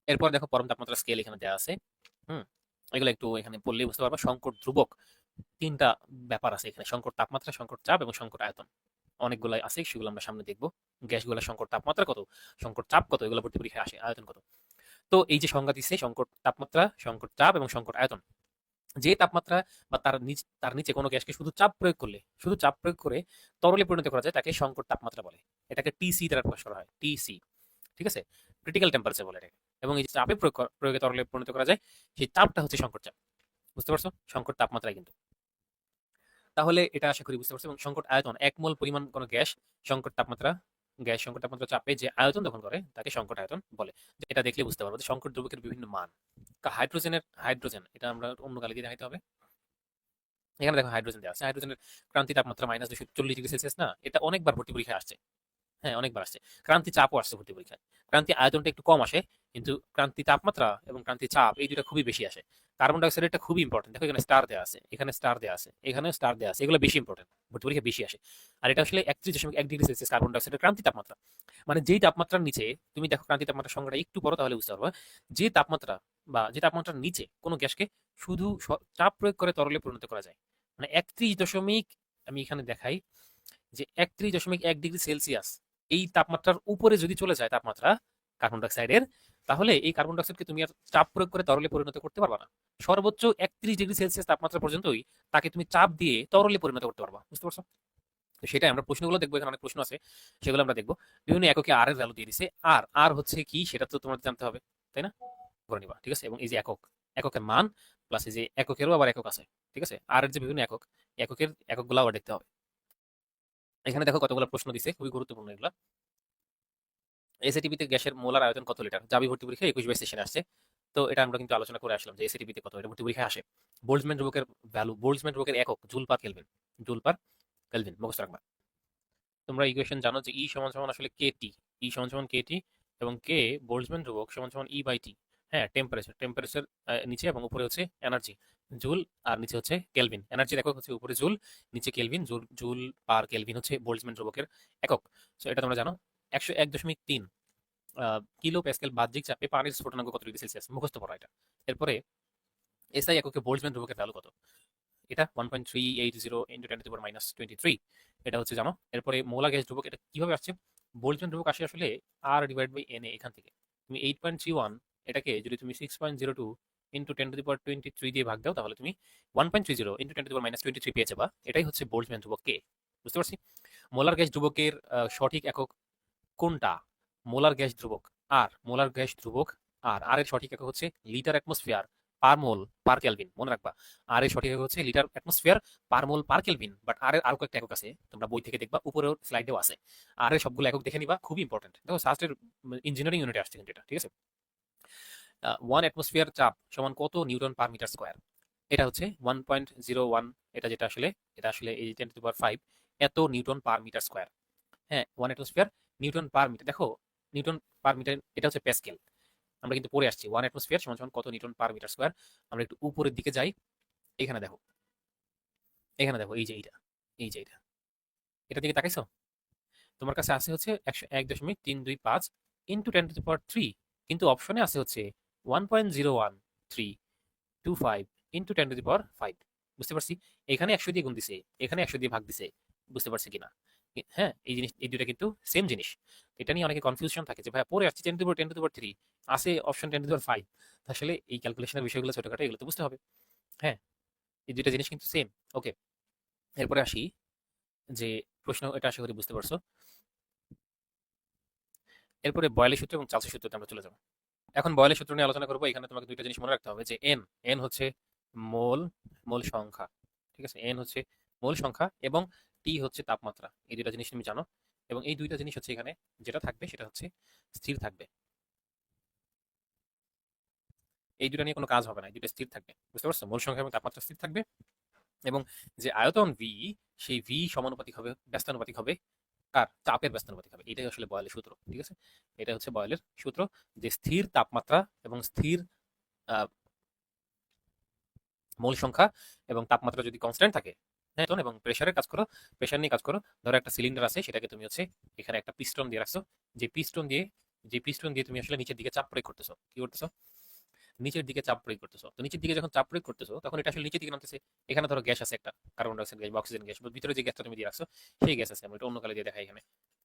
এরপর দেখো পরম তাপমাত্রা স্কেল এখানে দেওয়া আছে। হুম, এগুলো একটু এখানে পড়লেই বুঝতে পারবা। সংকট ধ্রুবক, তিনটা ব্যাপার আছে এখানে: সংকট তাপমাত্রা, সংকট চাপ এবং সংকট আয়তন। অনেকগুলো আছে, সেগুলো আমরা সামনে দেখবো। গ্যাসগুলো সংকট তাপমাত্রা কত, সংকট চাপ কত, এগুলো ভর্তি পরীক্ষায় আসে। আয়তন কত। তো এই যে সংজ্ঞা দিচ্ছে, সংকট তাপমাত্রা, সংকট চাপ এবং সংকট আয়তন। যে তাপমাত্রা বা তার নিচে কোনো গ্যাসকে শুধু চাপ প্রয়োগ করলে, শুধু চাপ প্রয়োগ করে তরলে পরিণত করা যায়, তাকে সংকট তাপমাত্রা বলে। এটাকে টিসি দ্বারা প্রকাশ করা হয়, টিসি। ঠিক আছে? ক্রিটিক্যাল টেম্পারেচার বলে এটাকে। এবং এই যে চাপে প্রয়োগে তরলে পরিণত করা যায়, সেই চাপটা হচ্ছে সংকট চাপ। বুঝতে পারছো? সংকট তাপমাত্রায় কিন্তু। তাহলে এটা আশা করি বুঝতে পারছো। এবং সংকট আয়তন, এক মোল পরিমাণ কোনো সংকট তাপমাত্রা গ্যাস সংকট তাপমাত্রা চাপে যে আয়তন দখল করে তাকে সংকট আয়তন বলে। এটা দেখলে বুঝতে পারবো যে সংকট দ্রবকের বিভিন্ন মান। হাইড্রোজেন, এটা আমরা অন্য কালে দিয়ে দেখাইতে হবে। এখানে দেখো হাইড্রোজেন দেওয়া আছে। হাইড্রোজেনের ক্রান্তি তাপমাত্রা -240°C না? এটা অনেকবার ভর্তি পরীক্ষায় আসছে। হ্যাঁ, অনেকবার আসছে। ক্রান্তি চাপও আসছে ভর্তি পরীক্ষায়। ক্রান্তি আয়তনটা একটু কম আসে, কিন্তু ক্রান্তি তাপমাত্রা এবং ক্রান্তি চাপ এই দুইটা খুবই বেশি আসে। কার্বন ডাইঅক্সাইডটা খুবই ইম্পর্টেন্ট। দেখো এখানে স্টার দেওয়া আছে, এখানে স্টার দেওয়া আছে, এখানে স্টার দেওয়া আছে। এগুলো বেশি ইম্পর্টেন্ট, ভর্তি পরীক্ষায় বেশি আসে। আর এটা আসলে 31.1°C কার্বন ডাইঅক্সাইডের ক্রান্তি তাপমাত্রা। মানে যেই তাপমাত্রার নিচে, তুমি দেখো ক্রান্তি তাপমাত্রার সংখ্যাটা একটু বড়, তাহলে বুঝতে পারবা যে তাপমাত্রা বা যে তাপমাত্রার নিচে কোনো গ্যাসকে শুধু চাপ প্রয়োগ করে তরলে পরিণত করা যায়। মানে 31 দশমিক, আমি এখানে দেখাই যে 31.1°C এই তাপমাত্রার উপরে যদি চলে যায় তাপমাত্রা কার্বন ডাইঅক্সাইডের, তাহলে এই কার্বন ডাইঅক্সাইডকে তুমি আর চাপ প্রয়োগ করে তরলে পরিণত করতে পারবা না। সর্বোচ্চ 31°C তাপমাত্রা পর্যন্তই তাকে তুমি চাপ দিয়ে তরলে পরিণত করতে পারবা। বুঝতে পারছো? তো সেটাই আমরা প্রশ্নগুলো দেখবো। এখানে অনেক প্রশ্ন আছে, সেগুলো আমরা দেখবো। বিভিন্ন এককে আর এর ভ্যালু দিয়ে দিছে। আর আর হচ্ছে কি সেটা তো তোমার জানতে হবে, তাই না? করে নিবা। ঠিক আছে? এবং এই যে এককের মান প্লাস এই যে এককেরও আবার একক আছে। ঠিক আছে? আর এর যে বিভিন্ন এককের এককগুলো আবার দেখতে হবে। এখানে দেখো কতগুলো প্রশ্ন দিছে, খুবই গুরুত্বপূর্ণ এগুলা। এসএটিপিতে গ্যাসের মোলার আয়তন কত লিটার? জাবি ভর্তি পরীক্ষা 21 সেশনে আসছে। তো এটা আমরা কিন্তু আলোচনা করে আসলাম যে এসএটিপিতে কত, এটা ভর্তি পরীক্ষায় আসে। বোল্টজম্যান ধ্রুবকের ভ্যালু, বোল্টজম্যান ধ্রুবকের একক joule per kelvin. Joule per kelvin মুখস্থ রাখবা। তোমরা ইকুয়েশন জানো যে ই সমান সমান আসলে কেটি। ই সমান সমান কেটি এবং কে বোল্টজম্যান ধ্রুবক সমান সমান ই বাই টি। হ্যাঁ, টেম্পারেচার নিচে এবং উপরে হচ্ছে এনার্জি, জুল, আর নিচে হচ্ছে কেলভিন। এনার্জির একক হচ্ছে উপরে জুল, নিচে kelvin. Joule joule per kelvin হচ্ছে বোল্টজম্যান ধ্রুবকের একক। সো এটা তোমরা জানো। 101.3 কিলো প্যাসকেল বাহ্যিক চাপে পানির স্ফুটনাঙ্ক কত ডিগ্রি সেলসিয়াস? মুখস্থ পড়া এটা। এরপরে এসআই এককে বোল্টজম্যান ধ্রুবকের ভ্যালু কত? এটা 1.380 ইন্টু 10⁻23। এটা হচ্ছে জানো। এরপরে মোলার গ্যাস ধ্রুবক, এটা কিভাবে আসছে? বোল্টজম্যান ধ্রুবক আসে আসলে আর ডিভাইড বাই এন এ। এখান থেকে তুমি 8.31, এটাকে যদি তুমি 6.02 ইন্টু 10⁻23 দিয়ে ভাগ দাও, তাহলে তুমি 1.30 ইন্টু 10⁻23 পেয়ে যাবা। এটাই হচ্ছে বোল্টজম্যান ধ্রুবক কে। বুঝতে পারছি? মোলার গ্যাস ধ্রুবকের সঠিক একক কোনটা? মোলার গ্যাস ধ্রুবক আর। মোলার গ্যাস ধ্রুবক আর। আর এর সঠিক একক হচ্ছে litre atmosphere per mole per kelvin. মনে রাখবা, আর এর সঠিক একক হচ্ছে litre atmosphere per mole per kelvin. But আর এর আরো কয়েকটা একক আছে, তোমরা বই থেকে দেখবা, উপরেও স্লাইডেও আছে। আর এর সবগুলো একক দেখে নিবা, খুবই ইম্পর্টেন্ট। দেখো সাস্টের ইঞ্জিনিয়ারিং ইউনিটে আসছে কিন্তু এটা। ঠিক আছে? 1 অ্যাটমসফিয়ার চাপ সমান কত নিউটন পার মিটার স্কোয়ার? এটা হচ্ছে 1.01। এটা যেটা আসলে, এটা আসলে এই 10⁵ এত নিউটন পার মিটার স্কোয়ার। হ্যাঁ, 1 অ্যাটমসফিয়ার নিউটন পার মিটার। দেখো নিউটন পার মিটার, এটা হচ্ছে প্যাসকেল। আমরা কিন্তু পড়ে আসছি 1 অ্যাটমসফিয়ার সমান সমান কত নিউটন পার মিটার স্কোয়ার। আমরা একটু উপরের দিকে যাই। এখানে দেখো, এখানে দেখো, এই যে এইটা, এই যে এটা, এটা দিকে তাকাইছো? তোমার কাছে আছে হচ্ছে 101.325 ইন্টু 10⁻³ কিন্তু অপশনে আছে হচ্ছে 1.01325 ইন্টু 10⁵। বুঝতে পারছি? এখানে 100 দিয়ে গুণ দিছে, এখানে 100 দিয়ে ভাগ দিছে। বুঝতে পারছি কিনা? হ্যাঁ, এই জিনিস, এই দুইটা কিন্তু সেম জিনিস। এটা নিয়ে অনেকে কনফিউশন থাকে যে ভাই পরে আসছে 10⁻10⁻³ আছে অপশন 10⁵। আসলে এই ক্যালকুলেশনের বিষয়গুলো ছোটখাটো, এগুলো তো বুঝতে হবে। হ্যাঁ, এই দুইটা জিনিস কিন্তু সেম। ওকে, এরপরে আসি যে প্রশ্ন, এটা আশা করি বুঝতে পারছো। এরপরে বয়লের সূত্র এবং চার্লসের সূত্রতে আমরা চলে যাবো। এখন বয়লের সূত্র নিয়ে আলোচনা করবো। এখানে তোমাকে দুইটা জিনিস মনে রাখতে হবে যে এন, এন হচ্ছে মোল, মোল সংখ্যা। ঠিক আছে? এন হচ্ছে মোল সংখ্যা এবং টি হচ্ছে তাপমাত্রা। এই দুইটা জিনিস তুমি জানো। এবং এই দুইটা জিনিস হচ্ছে এখানে যেটা থাকবে সেটা হচ্ছে স্থির থাকবে। এই দুটা নিয়ে কোনো কাজ হবে না, এই দুটো স্থির থাকবে। বুঝতে পারছো? মোল সংখ্যা এবং তাপমাত্রা স্থির থাকবে। এবং যে আয়তন ভি, সেই ভি সমানুপাতিক হবে, ব্যস্তানুপাতিক হবে কার চাপের ব্যস্তানুপাতিক হবে। এটাই আসলে বয়েলের সূত্র, ঠিক আছে? এটা হচ্ছে বয়েলের সূত্র, যে স্থির তাপমাত্রা এবং স্থির আহ, মোল সংখ্যা এবং তাপমাত্রা যদি কনস্ট্যান্ট থাকে, হ্যাঁ, এবং প্রেসারের কাজ করো, প্রেসার নিয়ে কাজ করো। ধরো একটা সিলিন্ডার আছে, সেটাকে তুমি হচ্ছে এখানে একটা পিস্টন দিয়ে রাখছো, যে পিস্টন দিয়ে তুমি আসলে নিচের দিকে চাপ প্রয়োগ করতেছো। কি করতেছো? নিচের দিকে চাপ প্রয়োগ করতেছো। তো নিচের দিকে যখন চাপ প্রয়োগ করতেছো, তখন এটা আসলে নিচের দিকে নামতেছে। এখানে ধরো গ্যাস আছে একটা, কার্বন ডাইঅক্সাইড গ্যাস বা অক্সিজেন গ্যাস, ভিতরে যে গ্যাসটা তুমি দিয়ে রাখছো সেই গ্যাস আছে। আমরা এটা অন্য কালে দিয়ে দেখাই। এখানে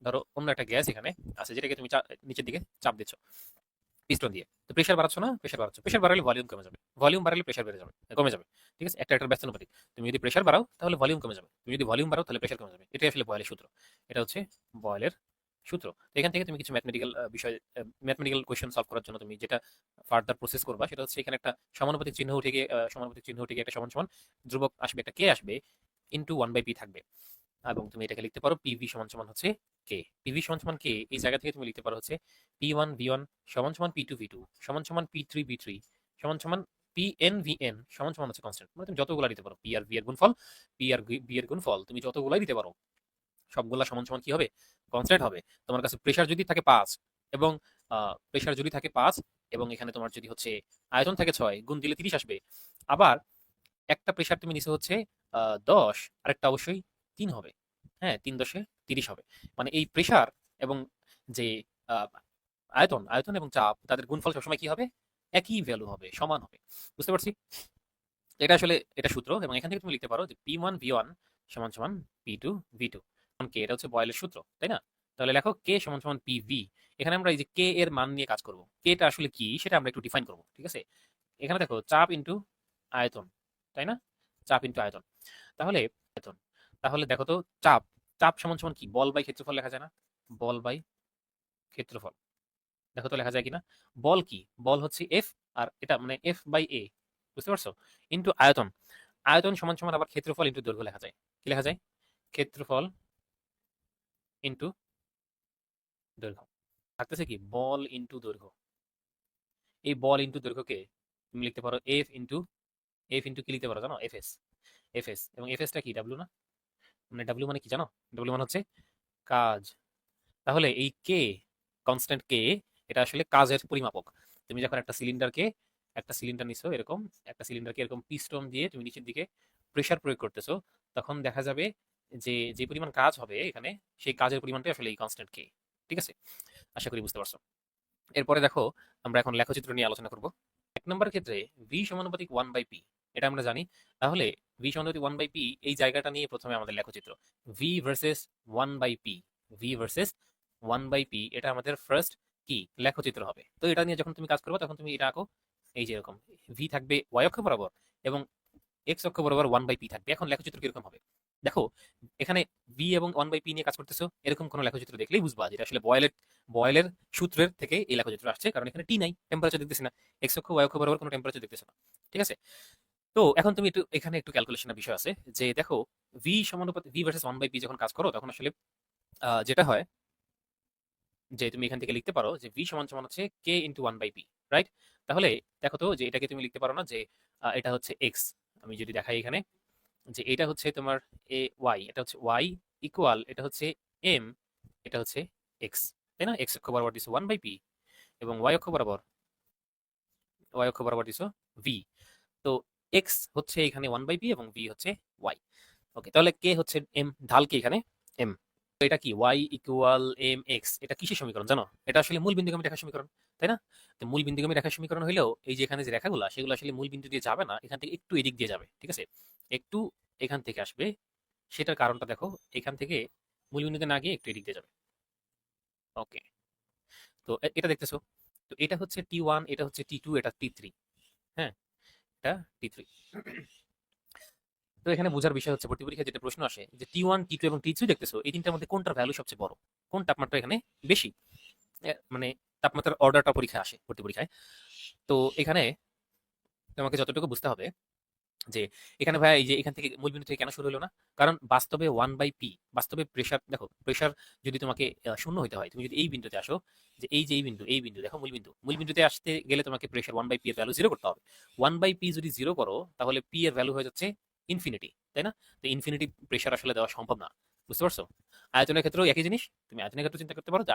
ধরো অন্য একটা গ্যাস এখানে আছে, যেটাকে তুমি নিচের দিকে চাপ দিচ্ছ পিস্টন দিয়ে। তো প্রেসার বাড়াচ্ছ না? প্রেসার বাড়াচ্ছ। প্রেসার বাড়ালে ভলিউম কমে যাবে, ভলিউম বাড়ালে প্রেসার বেড়ে যাবে, কমে যাবে। ঠিক আছে? একটা ব্যস্তানুপাতিক। তুমি যদি প্রেসার বাড়াও তাহলে ভলিউম কমে যাবে, তুমি যদি ভলিউম বাড়াও তাহলে প্রেসার কমে যাবে। এটাই আসলে বয়েলের সূত্র। এটা হচ্ছে বয়েলের সূত্র। তো এখান থেকে তুমি কিছু ম্যাথমেটিক্যাল বিষয়, ম্যাথমেটিক্যাল কোয়েশ্চেন সলভ করার জন্য তুমি যেটা ফার্দার প্রসেস করবা, সেটা হচ্ছে এখানে একটা সমানুপাতিক চিহ্ন উঠে গিয়ে একটা সমান সমান ধ্রুবক আসবে, একটা কে আসবে, ইন্টু 1/p থাকবে। এবং তুমি এটাকে লিখতে পারো পিভি সমান সমান হচ্ছে কে। পিভি সমান সমান কে, এই জায়গা থেকে তুমি লিখতে পারো হচ্ছে P1 V1 সমান সমান P2 V2 সমান সমান P3 V3 সমান সমান PN VN সমান সমান হচ্ছে কনস্ট্যান্ট। মানে তুমি যতগুলা দিতে পারো, পি আর ভি এর গুণফল, পি আর বি এর গুণফল তুমি যতগুলাই দিতে পারো, সবগুলা সমান সমান কি হবে? কনস্ট্যান্ট হবে। তোমার কাছে প্রেসার যদি থাকে 5 এবং প্রেসার যদি থাকে 5 এবং এখানে তোমার যদি হচ্ছে আয়তন থাকে 6, গুণ দিলে 30 আসবে। আবার একটা প্রেসার তুমি নিচে হচ্ছে 10, আরেকটা অবশ্যই 3 হবে। হ্যাঁ, 3×10 30 হবে। মানে এই প্রেসার এবং যে আহ, আয়তন এবং চাপ, তাদের গুণফল সবসময় কি হবে? একই ভ্যালু হবে, সমান হবে। বুঝতে পারছি? এটা আসলে এটা সূত্র, এবং এখান থেকে তুমি লিখতে পারো যে P1 V1 সমান সমান P2 V2। কে, এটা হচ্ছে বয়েলের সূত্র, তাই না? তাহলে লেখো কে সমান সমান পিভি। এখানে আমরা এই যে কে এর মান নিয়ে কাজ করব, কেটা আসলে কি সেটা আমরা একটু ডিফাইন করব, ঠিক আছে? এখানে দেখো চাপ ইনটু আয়তন, তাই না? চাপ ইনটু আয়তন। তাহলে আয়তন, তাহলে দেখো তো, চাপ চাপ সমান সমান কি? বল বাই ক্ষেত্রফল লেখা যায় না? বল বাই ক্ষেত্রফল। দেখো তো লেখা যায় কিনা? বল কি? বল হচ্ছে এফ, আর এটা মানে F/A, বুঝতে পারছো? ইনটু আয়তন। আয়তন সমান সমান আবার ক্ষেত্রফল ইনটু দৈর্ঘ্য লেখা যায়। কি লেখা যায়? ক্ষেত্রফল ইনটু দৈর্ঘ্য। থাকতেছে কি? বল ইনটু দৈর্ঘ্য। এই বল ইনটু দৈর্ঘ্যকে তুমি লিখতে পারো এফ ইনটু কি লিখতে পারো জানো? এফএস। এবং এফএসটা কি? ডাব্লিউ না? মানে ডাব্লিউ মানে কি জানো? ডাব্লিউ মানে হচ্ছে কাজ। তাহলে এই কে, কনস্ট্যান্ট কে, এটা আসলে কাজের পরিমাপক। তুমি যখন একটা সিলিন্ডার নিছো, এরকম একটা সিলিন্ডারকে এরকম পিস্টন দিয়ে তুমি নিচের দিকে প্রেসার প্রয়োগ করতেছো, তখন দেখা যাবে যে যে পরিমাণ কাজ হবে এখানে, সেই কাজের পরিমাণটাই আসলে এই কনস্ট্যান্ট কে। ঠিক আছে? আশা করি বুঝতে পারছো। এরপরে দেখো, আমরা এখন লেখচিত্র নিয়ে আলোচনা করব। 1 নম্বর ক্ষেত্রে ভি সমানুপাতিক 1/p, এটা আমরা জানি। তাহলে ভি সমানুপাতিক 1/p, এই জায়গাটা নিয়ে প্রথমে আমাদের লেখচিত্র। V versus 1/p, V versus 1/p, এটা আমাদের ফার্স্ট কি লেখচিত্র হবে। তো এটা নিয়ে যখন তুমি কাজ করবে, তখন তুমি এটা আঁকো। এই যে এরকম ভি থাকবে ওয়াই অক্ষ বরাবর, এবং এক্স অক্ষ বরাবর 1/p থাকবে। এখন লেখচিত্র কিরকম হবে দেখো। এখানে ভি এবং 1/p নিয়ে কাজ করতেছো, এরকম কোনো লেখচিত্র দেখলেই বুঝবা যেটা আসলে বয়েলের সূত্রের থেকে এই লেখচিত্র আসছে, কারণ এখানে টি নাই, টেম্পারেচার দেখতেছি না। এক্স অক্ষ ওয়াই অক্ষ বরাবর কোনো টেম্পারেচার দেখতেছে না। ঠিক আছে? তো এখন তুমি একটু এখানে একটু ক্যালকুলেশনের বিষয় আছে, যে দেখো ভি ভার্সেস 1/p যখন কাজ করো, তখন আসলে যেটা হয়, যে তুমি এখান থেকে লিখতে পারো যে ভি সমান সমান হচ্ছে কে ইন্টু 1/p, রাইট? তাহলে দেখো তো, যে এটাকে তুমি লিখতে পারো না যে এটা হচ্ছে এক্স। আমি যদি দেখাই এখানে, যে এটা হচ্ছে তোমার ওয়াই, এটা হচ্ছে ওয়াই ইকুয়াল, এটা হচ্ছে এম, এটা হচ্ছে এক্স, তাই না? এক্স অক্ষ বরাবর দিছো 1/p, এবং ওয়াই অক্ষ বরাবর দিছো ভি। তো এক্স হচ্ছে এখানে 1/p এবং ভি হচ্ছে ওয়াই। ওকে, তাহলে কে হচ্ছে এম, ঢাল কি এখানে? এম। তো এটা কি? ওয়াই ইকুয়াল এম এক্স, এটা কিসের সমীকরণ জানো? এটা আসলে মূল বিন্দুগামী রেখার সমীকরণ, তাই না? তো মূল বিন্দুগামী রেখার সমীকরণ হইলেও, এই যে এখানে যে রেখাগুলো, সেগুলো আসলে মূল বিন্দু দিয়ে যাবে না, এখান থেকে একটু এদিক দিয়ে যাবে। ঠিক আছে? একটু এখান থেকে আসবে। সেটার কারণটা দেখো, এখান থেকে মূল বিন্দুতে না গিয়ে একটু এদিক দিয়ে যাবে। ওকে, তো এটা দেখতেছো। তো এটা হচ্ছে T1, এটা হচ্ছে T2, এটা T3। হ্যাঁ, এটা T3। তো এখানে বোঝার বিষয় হচ্ছে, ভর্তি পরীক্ষায় যেটা প্রশ্ন আসে, যে T1 T2 এবং T3 দেখতেছো, এই তিনটার মধ্যে কোনটার ভ্যালু সবচেয়ে বড়, কোন তাপমাত্রা এখানে বেশি? মানে তাপমাত্রার অর্ডারটা পরীক্ষায় আসে, ভর্তি পরীক্ষায়। তো এখানে তোমাকে যতটুকু বুঝতে হবে, যে এখানে ভাইয়া এই যে এখান থেকে মূল বিন্দু থেকে কেন শুরু হলো না? কারণ বাস্তবে 1/p, বাস্তবে প্রেসার দেখো, প্রেসার যদি তোমাকে শূন্য হইতে হয়, তুমি যদি এই বিন্দুতে আসো, যে এই যে এই বিন্দু দেখো, মূল বিন্দুতে আসতে গেলে তোমাকে প্রেসার 1/p এর ভ্যালু জিরো করতে হবে। 1/p যদি জিরো করো, তাহলে পি এর ভ্যালু হয়ে যাচ্ছে ইনফিনিটি, তাই না? তো ইনফিনিটি প্রেসার আসলে দেওয়া সম্ভব না। বুঝতে পারছো? আয়তনের ক্ষেত্রেও একই জিনিস। তুমি আয়তনের ক্ষেত্রে চিন্তা করতে পারো যে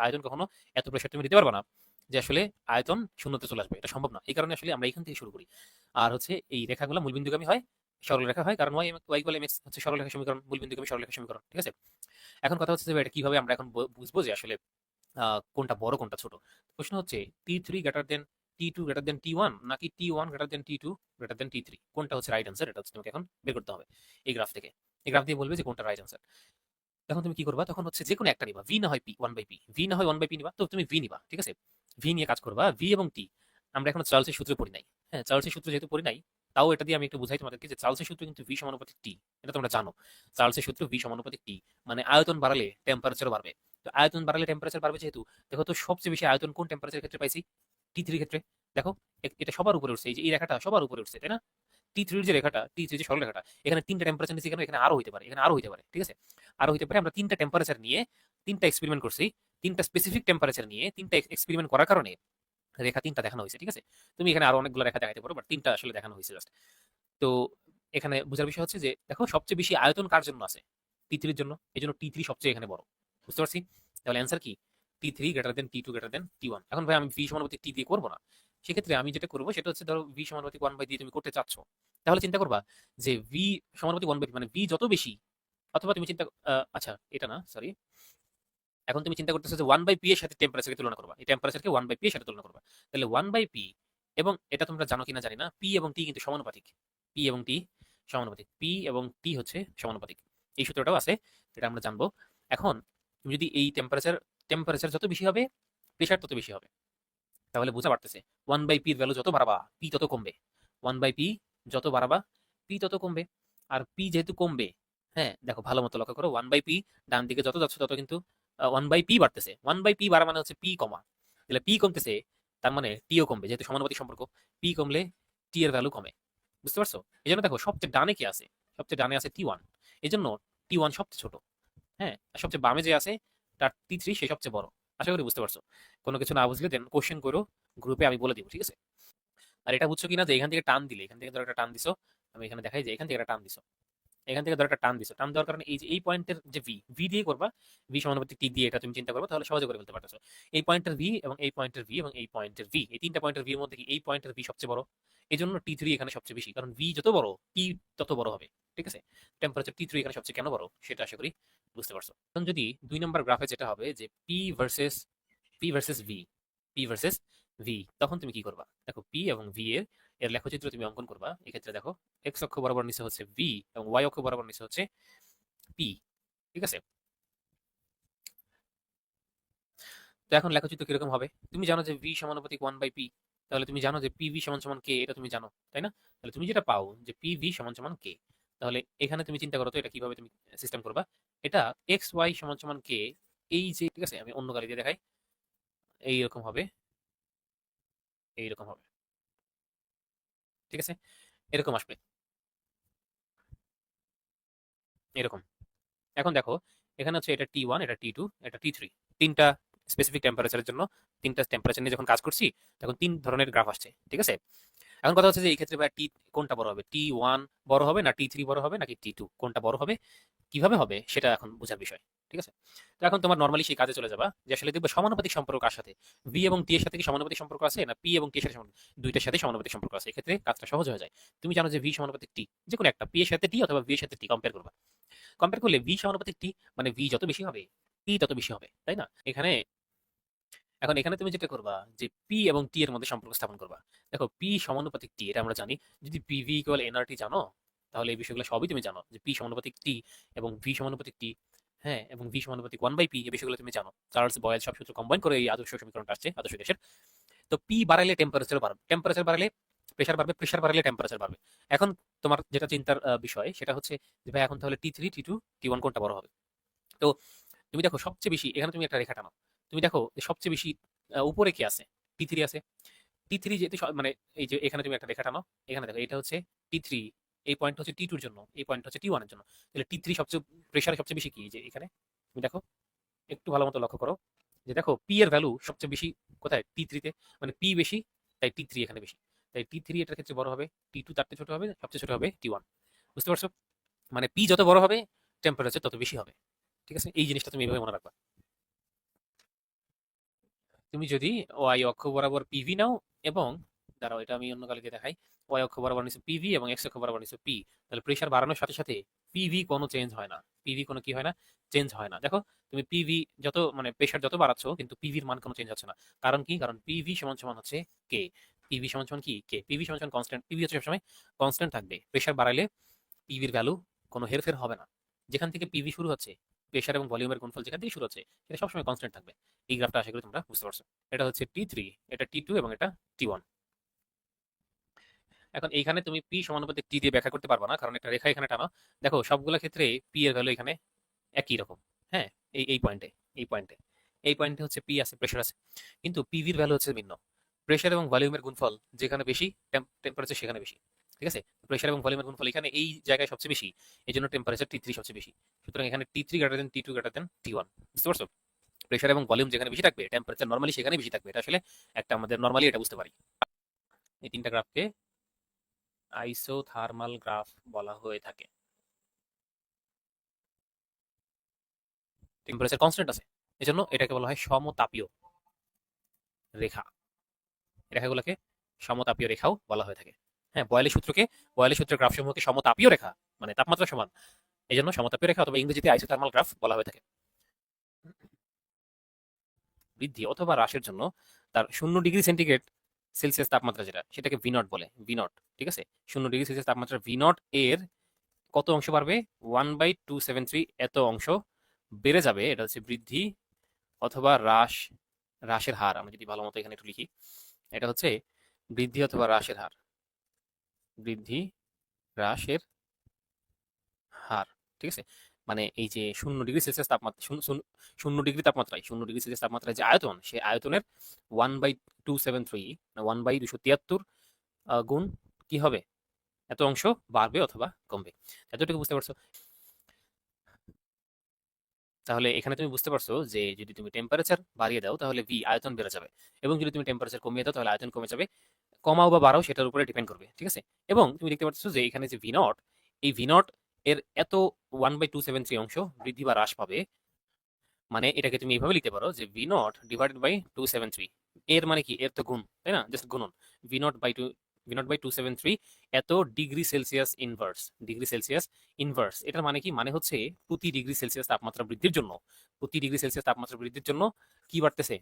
আয়তন কখনো এত প্রেশার তুমি দিতে পারবে না যে আসলে আয়তন শূন্যতে চলে আসবে। এটা সম্ভব না। এই কারণে আসলে আমরা এখান থেকে শুরু করি। আর হচ্ছে এই রেখাগুলো মূলবিন্দুগামী হয়, সরলরেখা হয়, কারণ y ইকুয়াল mx হচ্ছে সরলরেখা সমীকরণ, মূলবিন্দুগামী সরলরেখা সমীকরণ। ঠিক আছে? এখন কথা হচ্ছে যে এটা কিভাবে আমরা এখন বুঝবো যে আসলে কোনটা বড় কোনটা ছোট। প্রশ্ন হচ্ছে T3 greater than T2 greater than T1 নাকি T1 greater than T2 greater than T3, কোনটা হচ্ছে রাইট অ্যান্সার? এটা হচ্ছে তোমাকে এখন বের করতে হবে এই গ্রাফ থেকে। এই গ্রাফ দিয়ে বলবে যে কোনটা রাইট অ্যান্সার। তখন তুমি কি করবা? তখন হচ্ছে যে কোনো একটা নিবা, ভি না হয় P, one by P, V না হয় ওয়ান বাই পি নিবা, তো তুমি ভি নিবা। ঠিক আছে? ভি নিয়ে কাজ করবা। ভি এবং টি আমরা এখন চার্লসের সূত্র পড়ি নাই। হ্যাঁ, চার্লসের সূত্র যেহেতু পড়ি নাই, তাও এটা দিয়ে আমি একটু বুঝাই তোমাদেরকে যে চার্লসের সূত্র কিন্তু ভি সমানুপাতিক টি। এটা তোমরা জানো। চার্লসের সূত্র ভি সমানুপাতিক টি, মানে আয়তন বাড়ালে টেম্পারেচার বাড়বে। তো আয়তন বাড়ালে টেম্পারেচার বাড়বে যেহেতু, দেখো তো সবচেয়ে বেশি আয়তন কোন টেম্পারেচার ক্ষেত্রে পাইছি? T3 ক্ষেত্রে। দেখো এটা সবার উপরে উঠছে, এই যে এই রেখাটা সবার উপরে উঠছে, তাই না? T3 যে রেখাটা, T3 যে সরল রেখাটা, এখানে তিনটা টেম্পারেচার নিচে, এখানে আরো হইতে পারে, এখানে আরো হইতে পারে। ঠিক আছে? আরো হইতে পারে। আমরা তিনটা টেম্পারেচার নিয়ে তিনটা এক্সপেরিমেন্ট করছি। তিনটা স্পেসিফিক টেম্পারেচার নিয়ে তিনটা এক্সপেরিমেন্ট করার কারণে রেখা তিনটা দেখানো হয়েছে। ঠিক আছে? তুমি এখানে আরো অনেকগুলো রেখা দেখাতে পারো, বাট তিনটা আসলে দেখানো হয়েছে জাস্ট। তো এখানে বোঝার বিষয় হচ্ছে যে দেখো সবচেয়ে বেশি আয়তন কার জন্য আছে? T3 এর জন্য। এই জন্য T3 সবচেয়ে এখানে বড়। বুঝতে পারছি? তাহলে অ্যান্সার কি? T3 greater than T2 greater than T1। এখন ভাই আমি ভি সমানুপাতিক টি দিয়ে করবো না। সেক্ষেত্রে আমি যেটা করবো সেটা হচ্ছে, ধরো ভি সমানুপাতিক ওয়ান বাই দিয়ে তুমি করতে চাচ্ছ, তাহলে চিন্তা করবা যে ভি সমানুপাতিক ওয়ান বাই, মানে ভি যত বেশি, অথবা তুমি চিন্তা আচ্ছা এটা না, সরি, এখন তুমি চিন্তা করতেছো যে ওয়ান বাই পি এর সাথে টেম্পারেচারকে তুলনা করবা, এই টেম্পারেচারকে ওয়ান বাই পি এর সাথে তুলনা করবা। তাহলে ওয়ান বাই পি, এবং এটা তোমরা জানো কিনা জানি না, পি এবং টি কিন্তু সমানুপাতিক। পি এবং টি সমানুপাতিক, পি এবং টি হচ্ছে সমানুপাতিক। এই সূত্রটাও আছে, এটা আমরা জানবো। এখন তুমি যদি এই টেম্পারেচার যত বেশি হবে, প্রেশার তত বেশি হবে। তাহলে বোঝা পারতেছে ওয়ান বাই পির ভ্যালু যত বাড়াবা পি তত কমবে। ওয়ান বাই পি যত বাড়াবা পি তত কমবে। আর পি যেহেতু কমবে, হ্যাঁ দেখো ভালো মতো লক্ষ্য করো, ওয়ান বাই পি ডান দিকে যত যাচ্ছে তত কিন্তু ওয়ান বাই পি বাড়তেছে। ওয়ান বাই পি বাড়া মানে হচ্ছে পি কমা। তাহলে পি কমতেছে, তার মানে টিও কমবে, যেহেতু সমানুপাতিক সম্পর্ক। পি কমলে টি এর ভ্যালু কমে। বুঝতে পারছো? এই জন্য দেখো সবচেয়ে ডানে কি আছে? সবচেয়ে ডানে আছে T1। এই জন্য T1 সবচেয়ে ছোট। হ্যাঁ, আর সবচেয়ে বামে যে আছে তার T3 সে সবচেয়ে বড়। আশা করি বুঝতে পারছো। কোনো কিছু না বুঝলে দেন কোশ্চেন করো, গ্রুপে আমি বলে দিব। ঠিক আছে? আর এটা বুঝছো কিনা যে এখান থেকে টান দিলে, এখান থেকে ধরো একটা টান দিছো, আমি এখানে দেখাই যে এখান থেকে একটা টান দিছো, এখান থেকে ধরো একটা টান দিছো, টান দেওয়ার কারণে এই যে এই পয়েন্টের যে ভি, ভি দিয়ে করবা, ভি সমানুপাতিক টি দিয়ে, এটা তুমি চিন্তা করবে তাহলে সহজে করে ফেলতে পারতেছো। এই পয়েন্টের ভি এবং এই পয়েন্টের ভি এবং এই পয়েন্টের ভি, এই তিনটা পয়েন্টের ভি এর মধ্যে কি এই পয়েন্টের ভি সবচেয়ে বড়। এই জন্য T3 এখানে সবচেয়ে বেশি, কারণ ভি যত বড় টি তত বড় হবে। ঠিক আছে? টেম্পারেচার T3 এখানে সবচেয়ে কেন বড় সেটা আশা করি বুঝতে পারছো। এখন যদি 2 নম্বর গ্রাফে যেটা হবে যে P versus V, P versus V, তখন তুমি কি করবা? দেখো পি এবং ভি এর এর লেখচিত্র তুমি অঙ্কন করবা। এক্ষেত্রে দেখো এক্স অক্ষ বরাবর নিচে হচ্ছে ভি এবং ওয়াই অক্ষ বরাবর নিচে হচ্ছে পি। ঠিক আছে? তো এখন লেখচিত্র কিরকম হবে? তুমি জানো যে ভি সমানুপাতিক ওয়ান বাই পি, তাহলে তুমি জানো যে পি ভি সমান সমান কে, এটা তুমি জানো, তাই না? তাহলে তুমি যেটা পাও যে পি ভি সমান সমান কে, তাহলে এখানে তুমি চিন্তা করো তো এটা কিভাবে তুমি সিস্টেম করবা। এটা এক্স ওয়াই সমান সমান কে, এই যে, ঠিক আছে আমি অন্য গাড়ি দিয়ে দেখাই, এইরকম হবে, এইরকম হবে। ঠিক আছে? এরকম আসবে, এরকম। এখন দেখো এখানে হচ্ছে এটা T1, এটা T2, এটা T3, তিনটা স্পেসিফিক টেম্পারেচারের জন্য, তিনটা টেম্পারেচার নিয়ে যখন কাজ করছি তখন তিন ধরনের গ্রাফ আসছে। ঠিক আছে? এখন কথা হচ্ছে যে এই ক্ষেত্রে ভাই টি কোনটা বড় হবে? T1 বড় হবে না T3 বড় হবে নাকি T2, কোনটা বড় হবে, কিভাবে হবে সেটা এখন বোঝার বিষয়। ঠিক আছে? তো এখন তোমার নর্মালি সেই কাজে চলে যাবা যে আসলে দেখবে সমানুপাতিক সম্পর্ক কার সাথে, ভি এবং টি এর সাথে কি সমানুপাতিক সম্পর্ক আছে না পি এবং টি এর সাথে দুইটার সাথে সমানুপাতিক সম্পর্ক আছে। এক্ষেত্রে কাজটা সহজ হয়ে যায়। তুমি জানো যে ভি সমানুপাতিক টি, যে কোনো একটা পি এর সাথে টি অথবা ভি এর সাথে টি কম্পেয়ার করবা। কম্পেয়ার করলে ভি সমানুপাতিক টি, মানে ভি যত বেশি হবে টি তত বেশি হবে, তাই না? এখন এখানে তুমি যেটা করবা যে পি এবং টি এর মধ্যে সম্পর্ক স্থাপন করবা। দেখো পি সমানুপাতিক টি, এটা আমরা জানি। যদি পি ভি ইকুয়াল এনআরটি জানো, তাহলে এই বিষয়গুলো সবই তুমি জানো যে পি সমানুপাতিক টি এবং ভি সমানুপাতিক টি, হ্যাঁ, এবং ভি সমানুপাতিক ওয়ান বাই পি, এই বিষয়গুলো তুমি জানো। চার্লস বয়েল সব সূত্র কম্বাইন করে এই আদর্শ সমীকরণটা আসছে, আদর্শ গ্যাসের। তো পি বাড়ালে টেম্পারেচার বাড়বে, টেম্পারেচার বাড়ালে প্রেশার বাড়বে, প্রেশার বাড়ালে টেম্পারেচার বাড়বে। এখন তোমার যেটা চিন্তার বিষয় সেটা হচ্ছে যে ভাই এখন তাহলে T3 T2 T1 কোনটা বড় হবে? তো তুমি দেখো সবচেয়ে বেশি, এখানে তুমি একটা রেখা টানো, তুমি দেখো যে সবচেয়ে বেশি উপরে কি আছে? T3 আছে। T3 যেহেতু মানে এই যে এখানে তুমি একটা রেখা টানো, এখানে দেখো এটা হচ্ছে T3, এই পয়েন্ট হচ্ছে T2 এর জন্য, এই পয়েন্ট হচ্ছে T1 এর জন্য। তাহলে T3 সবচেয়ে প্রেশার সবচেয়ে বেশি কি, যে এখানে তুমি দেখো, একটু ভালো মতো লক্ষ্য করো যে দেখো পি এর ভ্যালু সবচেয়ে বেশি কোথায়? T3 তে, মানে পি বেশি, তাই T3 এখানে বেশি। তাই T3 এটার ক্ষেত্রে বড় হবে, T2 তার থেকে ছোট হবে, সবচেয়ে ছোট হবে T1। বুঝতে পারছো? মানে পি যত বড় হবে টেম্পারেচার তত বেশি হবে। ঠিক আছে, এই জিনিসটা তুমি এইভাবে মনে রাখবা। তুমি যদি ওয়াই অক্ষ বরাবর পিভি নাও এবং দাঁড়াও এটা আমি অন্য কালকে দেখাই, ওয়াই অক্ষ বরাবর নিচ্ছ পিভি এবং এক্স অক্ষ বরাবর নিচ্ছ পি, তাহলে প্রেশার বাড়ানোর সাথে সাথে পিভি কোনো চেঞ্জ হয় না, পিভি কোনো কি হয় না, চেঞ্জ হয় না। দেখো তুমি পিভি যত মানে প্রেশার যত বাড়াচ্ছ কিন্তু পিভির মান কোনো চেঞ্জ হচ্ছে না। কারণ কি? কারণ পিভি সমান সমান হচ্ছে কে, পিভি সমান সমান কি কে, পিভি সমান সমান কনস্ট্যান্ট, পিভি হচ্ছে সবসময় কনস্ট্যান্ট থাকবে। প্রেশার বাড়াইলে পিভির ভ্যালু কোনো হেরফের হবে না। যেখান থেকে পিভি শুরু হচ্ছে, প্রেশার এবং ভলিউমের গুণফল যেখান থেকে শুরু হচ্ছে সেটা সবসময় কনস্ট্যান্ট থাকবে। এই গ্রাফটা আশা করি তোমরা বুঝতে পারছো। এটা হচ্ছে T3, এটা T2 এবং এটা T1। এখন এইখানে তুমি পি সমানুপাতিক টি দিয়ে ব্যাখ্যা করতে পারবে না, কারণ একটা রেখা এখানে টানো। দেখো সবগুলো ক্ষেত্রে পি এর ভ্যালু এখানে একই রকম। হ্যাঁ, এই পয়েন্টে, এই পয়েন্টে, এই পয়েন্টে হচ্ছে পি আছে, প্রেশার আছে, কিন্তু পিভির ভ্যালু হচ্ছে ভিন্ন। প্রেশার এবং ভলিউমের গুণফল যেখানে বেশি, টেম্পারেচার সেখানে বেশি। ঠিক আছে, প্রেশার এবং ভলিউমের গুণফল এখানে এই জায়গায় সবচেয়ে বেশি, এই জন্য টেম্পারেচার T3 সবচেয়ে বেশি। সুতরাং এখানে T3 greater than T2 greater than T1। বুঝতে পারছো? প্রেশার এবং ভলিউম যেখানে বেশি থাকবে টেম্পারেচার নরমালি সেখানে বেশি থাকবে। এটা আসলে একটা আমাদের নরমালি এটা বুঝতে পারি। এই তিনটা গ্রাফকে আইসোথার্মাল গ্রাফ বলা হয়ে থাকে। টেম্পারেচার কনস্ট্যান্ট আছে, এজন্য এটাকে বলা হয় সমতাপীয় রেখা। রেখাগুলোকে সমতাপীয় রেখাও বলা হয়ে থাকে। হ্যাঁ, বয়েলের সূত্রের গ্রাফ সমূহকে সমতাপীয় রেখা, মানে তাপমাত্রা সমান, এই জন্য সমতাপীয় রেখা অথবা ইংরেজিতে আইসোথার্মাল গ্রাফ বলা হয়ে থাকে। বৃদ্ধি অথবা হ্রাসের জন্য তার 0 ডিগ্রি সেলসিয়াস তাপমাত্রা যেটা, সেটাকে ভি নট বলে, ভি নট। ঠিক আছে, 0 ডিগ্রি সেলসিয়াস তাপমাত্রা ভি নট এর কত অংশ বাড়বে? 1/273 এত অংশ বেড়ে যাবে। এটা হচ্ছে বৃদ্ধি অথবা হ্রাসের হার। আমি যদি ভালো মতো এখানে একটু লিখি, এটা হচ্ছে বৃদ্ধি অথবা হ্রাসের হার, বৃদ্ধি হ্রাসের হার। ঠিক আছে, মানে এই যে 0 ডিগ্রি সেলসিয়াস তাপমাত্রা, 0 ডিগ্রি তাপমাত্রায় যে আয়তন, সে আয়তনের 1/273, 1/273 গুণ কি হবে? এত অংশ বাড়বে অথবা কমবে। এতটুকু বুঝতে পারছো? তাহলে এখানে তুমি বুঝতে পারছো যে যদি তুমি টেম্পারেচার বাড়িয়ে দাও তাহলে ভি আয়তন বেড়ে যাবে, এবং যদি তুমি টেম্পারেচার কমিয়ে দাও তাহলে আয়তন কমে যাবে। কমাও বা বাড়াও সেটার উপরে ডিপেন্ড করবে। ঠিক আছে, এবং তুমি দেখতে পাচ্ছ যে এখানে যে ভি নট, এই ভি নট এর এত 1/273 অংশ বৃদ্ধি বা হ্রাস পাবে। মানে এটাকে তুমি এইভাবে লিখতে পারো যে ভি0/273, এর মানে কি? এর তো গুণ, তাই না? জাস্ট গুণন। ভি0/273 এত degree Celsius inverse, degree Celsius inverse. এটার মানে কি? মানে হচ্ছে প্রতি ডিগ্রি সেলসিয়াস তাপমাত্রা বৃদ্ধির জন্য, প্রতি ডিগ্রি সেলসিয়াস তাপমাত্রা বৃদ্ধির জন্য কি বাড়তেছে?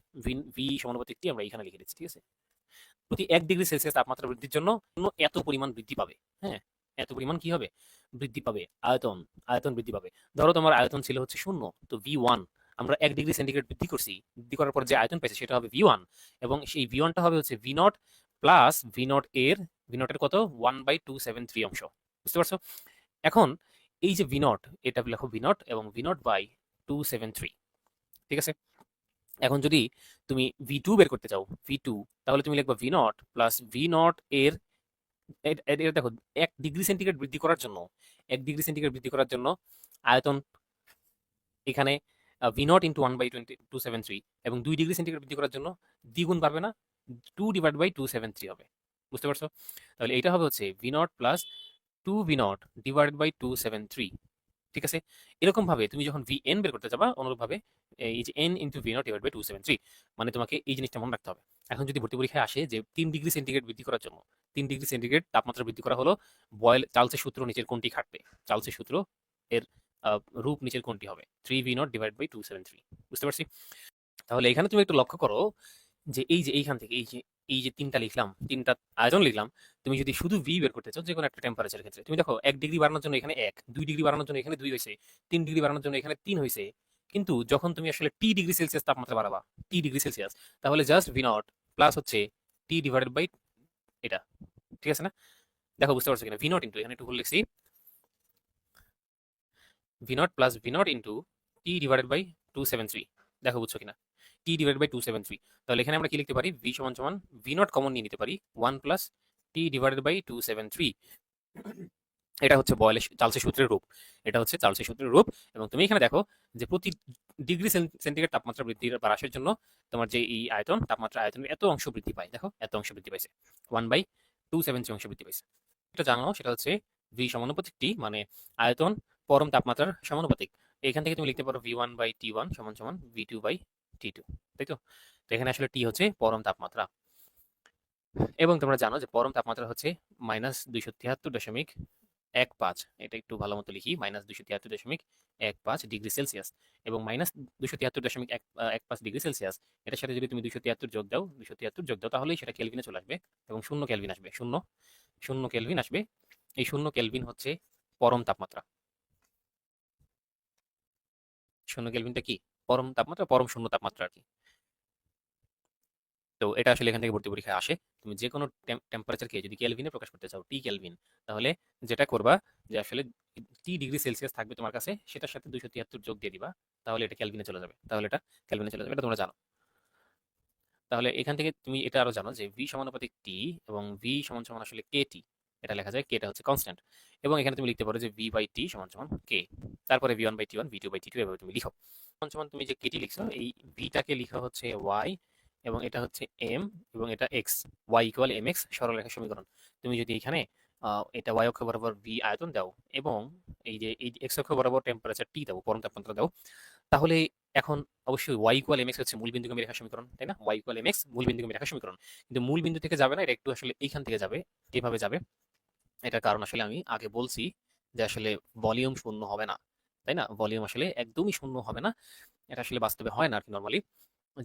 ভি সমানুপাতিকটি আমরা এখানে লিখে দিচ্ছি। ঠিক আছে, প্রতি 1 ডিগ্রি সেলসিয়াস তাপমাত্রা বৃদ্ধির জন্য এত পরিমাণ বৃদ্ধি পাবে। হ্যাঁ, এত পরিমাণ কি হবে? বৃদ্ধি পাবে আয়তন, আয়তন বৃদ্ধি পাবে। ধরো তোমার আয়তন ছিল হচ্ছে 0, তো ভি 1 আমরা 1 ডিগ্রি সেন্টিগ্রেড বৃদ্ধি করছি, বৃদ্ধি করার পর যে আয়তন পেয়েছে সেটা হবে ভি 1, এবং সেই ভি 1টা হবে হচ্ছে ভি0 প্লাস ভি নট এর কত? 1/273 অংশ। বুঝতে পারছো? এখন এই যে ভি0, এটা লেখো ভি0 এবং ভি0/273। ঠিক আছে, এখন যদি তুমি ভি2 বের করতে চাও, ভি2, তাহলে তুমি লিখবা ভি0 প্লাস ভি0 এর দেখো 1 ডিগ্রি সেন্টিগ্রেড বৃদ্ধি করার জন্য, 1 ডিগ্রি সেন্টিগ্রেড বৃদ্ধি করার জন্য আয়তন এখানে ভি0 ইন্টু 1/273, এবং 2 ডিগ্রি সেন্টিগ্রেড বৃদ্ধি করার জন্য দ্বিগুণ পারবে না, 2/273 হবে। বুঝতে পারছো? তাহলে এটা হবে হচ্ছে ভি0 প্লাস 2v0/273। ঠিক আছে, এরকম ভাবে তুমি যখন vn বের করতে যাবা, অনুরূপভাবে এই যে n ইন্টু v0/273, মানে তোমাকে এই জিনিসটা মনে রাখতে হবে। এখন যদি ভর্তি পরীক্ষায় আসে যে 3 ডিগ্রি সেন্টিগ্রেড বৃদ্ধি করার জন্য, 3 ডিগ্রি সেন্টিগ্রেড তাপমাত্রা বৃদ্ধি করা হলো, চার্লসের সূত্র নিচের কোনটি খাটবে? চার্লসের সূত্র এর রূপ নিচের কোনটি হবে? 3v0/273। বুঝতে পারছি? তাহলে এখানে তুমি একটু লক্ষ্য করো যে এই যে এইখান থেকে এই যে তিনটা লিখলাম, তিনটা আয়তন লিখলাম, তুমি যদি শুধু ভি বের করতে চাও যে কোনো একটা টেম্পারেচারের ক্ষেত্রে, তুমি দেখো 1 ডিগ্রি বাড়ানোর জন্য এখানে 1, 2 ডিগ্রি বাড়ানোর জন্য এখানে 2 হয়েছে, 3 ডিগ্রি বাড়ানোর জন্য এখানে 3 হয়েছে। কিন্তু যখন তুমি আসলে T ডিগ্রি সেলসিয়াস তাপমাত্রা বাড়াবা, T ডিগ্রি সেলসিয়াস, তাহলে জাস্ট ভি0 প্লাস হচ্ছে T/, এটা। ঠিক আছে না? দেখো বুঝতে পারছো কিনা? ভি0 ইন্টু, এখানে একটু ভুল লিখছি, ভি0 প্লাস ভি0 ইন্টু T/273। দেখো বুঝছো কিনা? T/273। তাহলে এখানে আমরা কি লিখতে পারি? ভি সমান সমান ভি0 কমন নিয়ে নিতে পারি, 1 প্লাস T/273। এটা হচ্ছে চার্লসের সূত্রের রূপ, এটা হচ্ছে চার্লসের সূত্রের রূপ। এবং তুমি এখানে দেখো যে প্রতি ডিগ্রি সেন্টিগ্রেড তাপমাত্রা বৃদ্ধির বা হ্রাসের জন্য তোমার যে এই আয়তন, তাপমাত্রা আয়তনের এত অংশ বৃদ্ধি পায়। দেখো এত অংশ বৃদ্ধি পাইছে, 1/273 অংশ বৃদ্ধি পাইছে। এটা জানো, সেটা হচ্ছে ভি সমানুপাতিক টি, মানে আয়তন পরম তাপমাত্রার সমানুপাতিক। এখান থেকে তুমি লিখতে পারো v1/t1 সমান সমান v2/t2, তাই তো? তো এখানে আসলে টি হচ্ছে পরম তাপমাত্রা, এবং তোমরা জানো যে পরম তাপমাত্রা হচ্ছে -273.15। এটা একটু ভালো মতো লিখি, -273.15 ডিগ্রি সেলসিয়াস, এবং -273.15 ডিগ্রি সেলসিয়াস, এটার সাথে যদি তুমি 273 যোগ দাও তাহলেই সেটা কেলভিনে চলে আসবে, এবং 0 কেলভিন আসবে। 0 কেলভিন আসবে। এই 0 কেলভিন হচ্ছে পরম তাপমাত্রা। 0 কেলভিনটা কি? পরম তাপমাত্রা, পরম শূন্য তাপমাত্রা আর কি। তো এটা আসলে এখান থেকে ভর্তি পরীক্ষায় আসে। তুমি যে কোনো টেম্পারেচারকে যদি কেলভিনে প্রকাশ করতে চাও, টি কেলভিন, তাহলে যেটা করবা যে আসলে টি ডিগ্রি সেলসিয়াস থাকবে তোমার কাছে, সেটার সাথে 273 যোগ দিয়ে দিবা, তাহলে এটা কেলভিনে চলে যাবে। এটা তোমরা জানো। তাহলে এখান থেকে তুমি এটা আরো জানো যে ভি সমানুপাতিক টি, এবং ভি সমান সমান আসলে কে টি, এটা লেখা যায়, কেটা হচ্ছে কনস্ট্যান্ট, এবং এখানে তুমি লিখতে পারো যে ভি বাই টি সমান সমান কে, তারপরে v1/t1 v2/t2 এভাবে তুমি লিখো। সমান সমান তুমি যে কেটি লিখছো, এই ভিটাকে লিখা হচ্ছে ওয়াই, এবং এটা হচ্ছে এম, এবং এটা x. Y equal m x সরলরেখা সমীকরণ। তুমি যদি এখানে এটা ওয়াই অক্ষ বরাবর ভি আয়তন দাও, এবং এই যে এই এক্স অক্ষ বরাবর টেম্পারেচার টি দাও, পরম তাপমাত্রা দাও, তাহলে এখন অবশ্যই y ইকুয়াল mx হচ্ছে মূল বিন্দুগামী রেখা সমীকরণ, তাই না? y ইকুয়াল mx মূল বিন্দুগামী রেখা সমীকরণ। কিন্তু মূল বিন্দু থেকে যাবে না, এটা একটু আসলে এইখান থেকে যাবে, এভাবে যাবে। এটার কারণ আসলে আমি আগে বলছি যে আসলে ভলিউম শূন্য হবে না, তাই না? ভলিউম আসলে একদমই শূন্য হবে না, এটা আসলে বাস্তবে হয় না আর কি। নর্মালি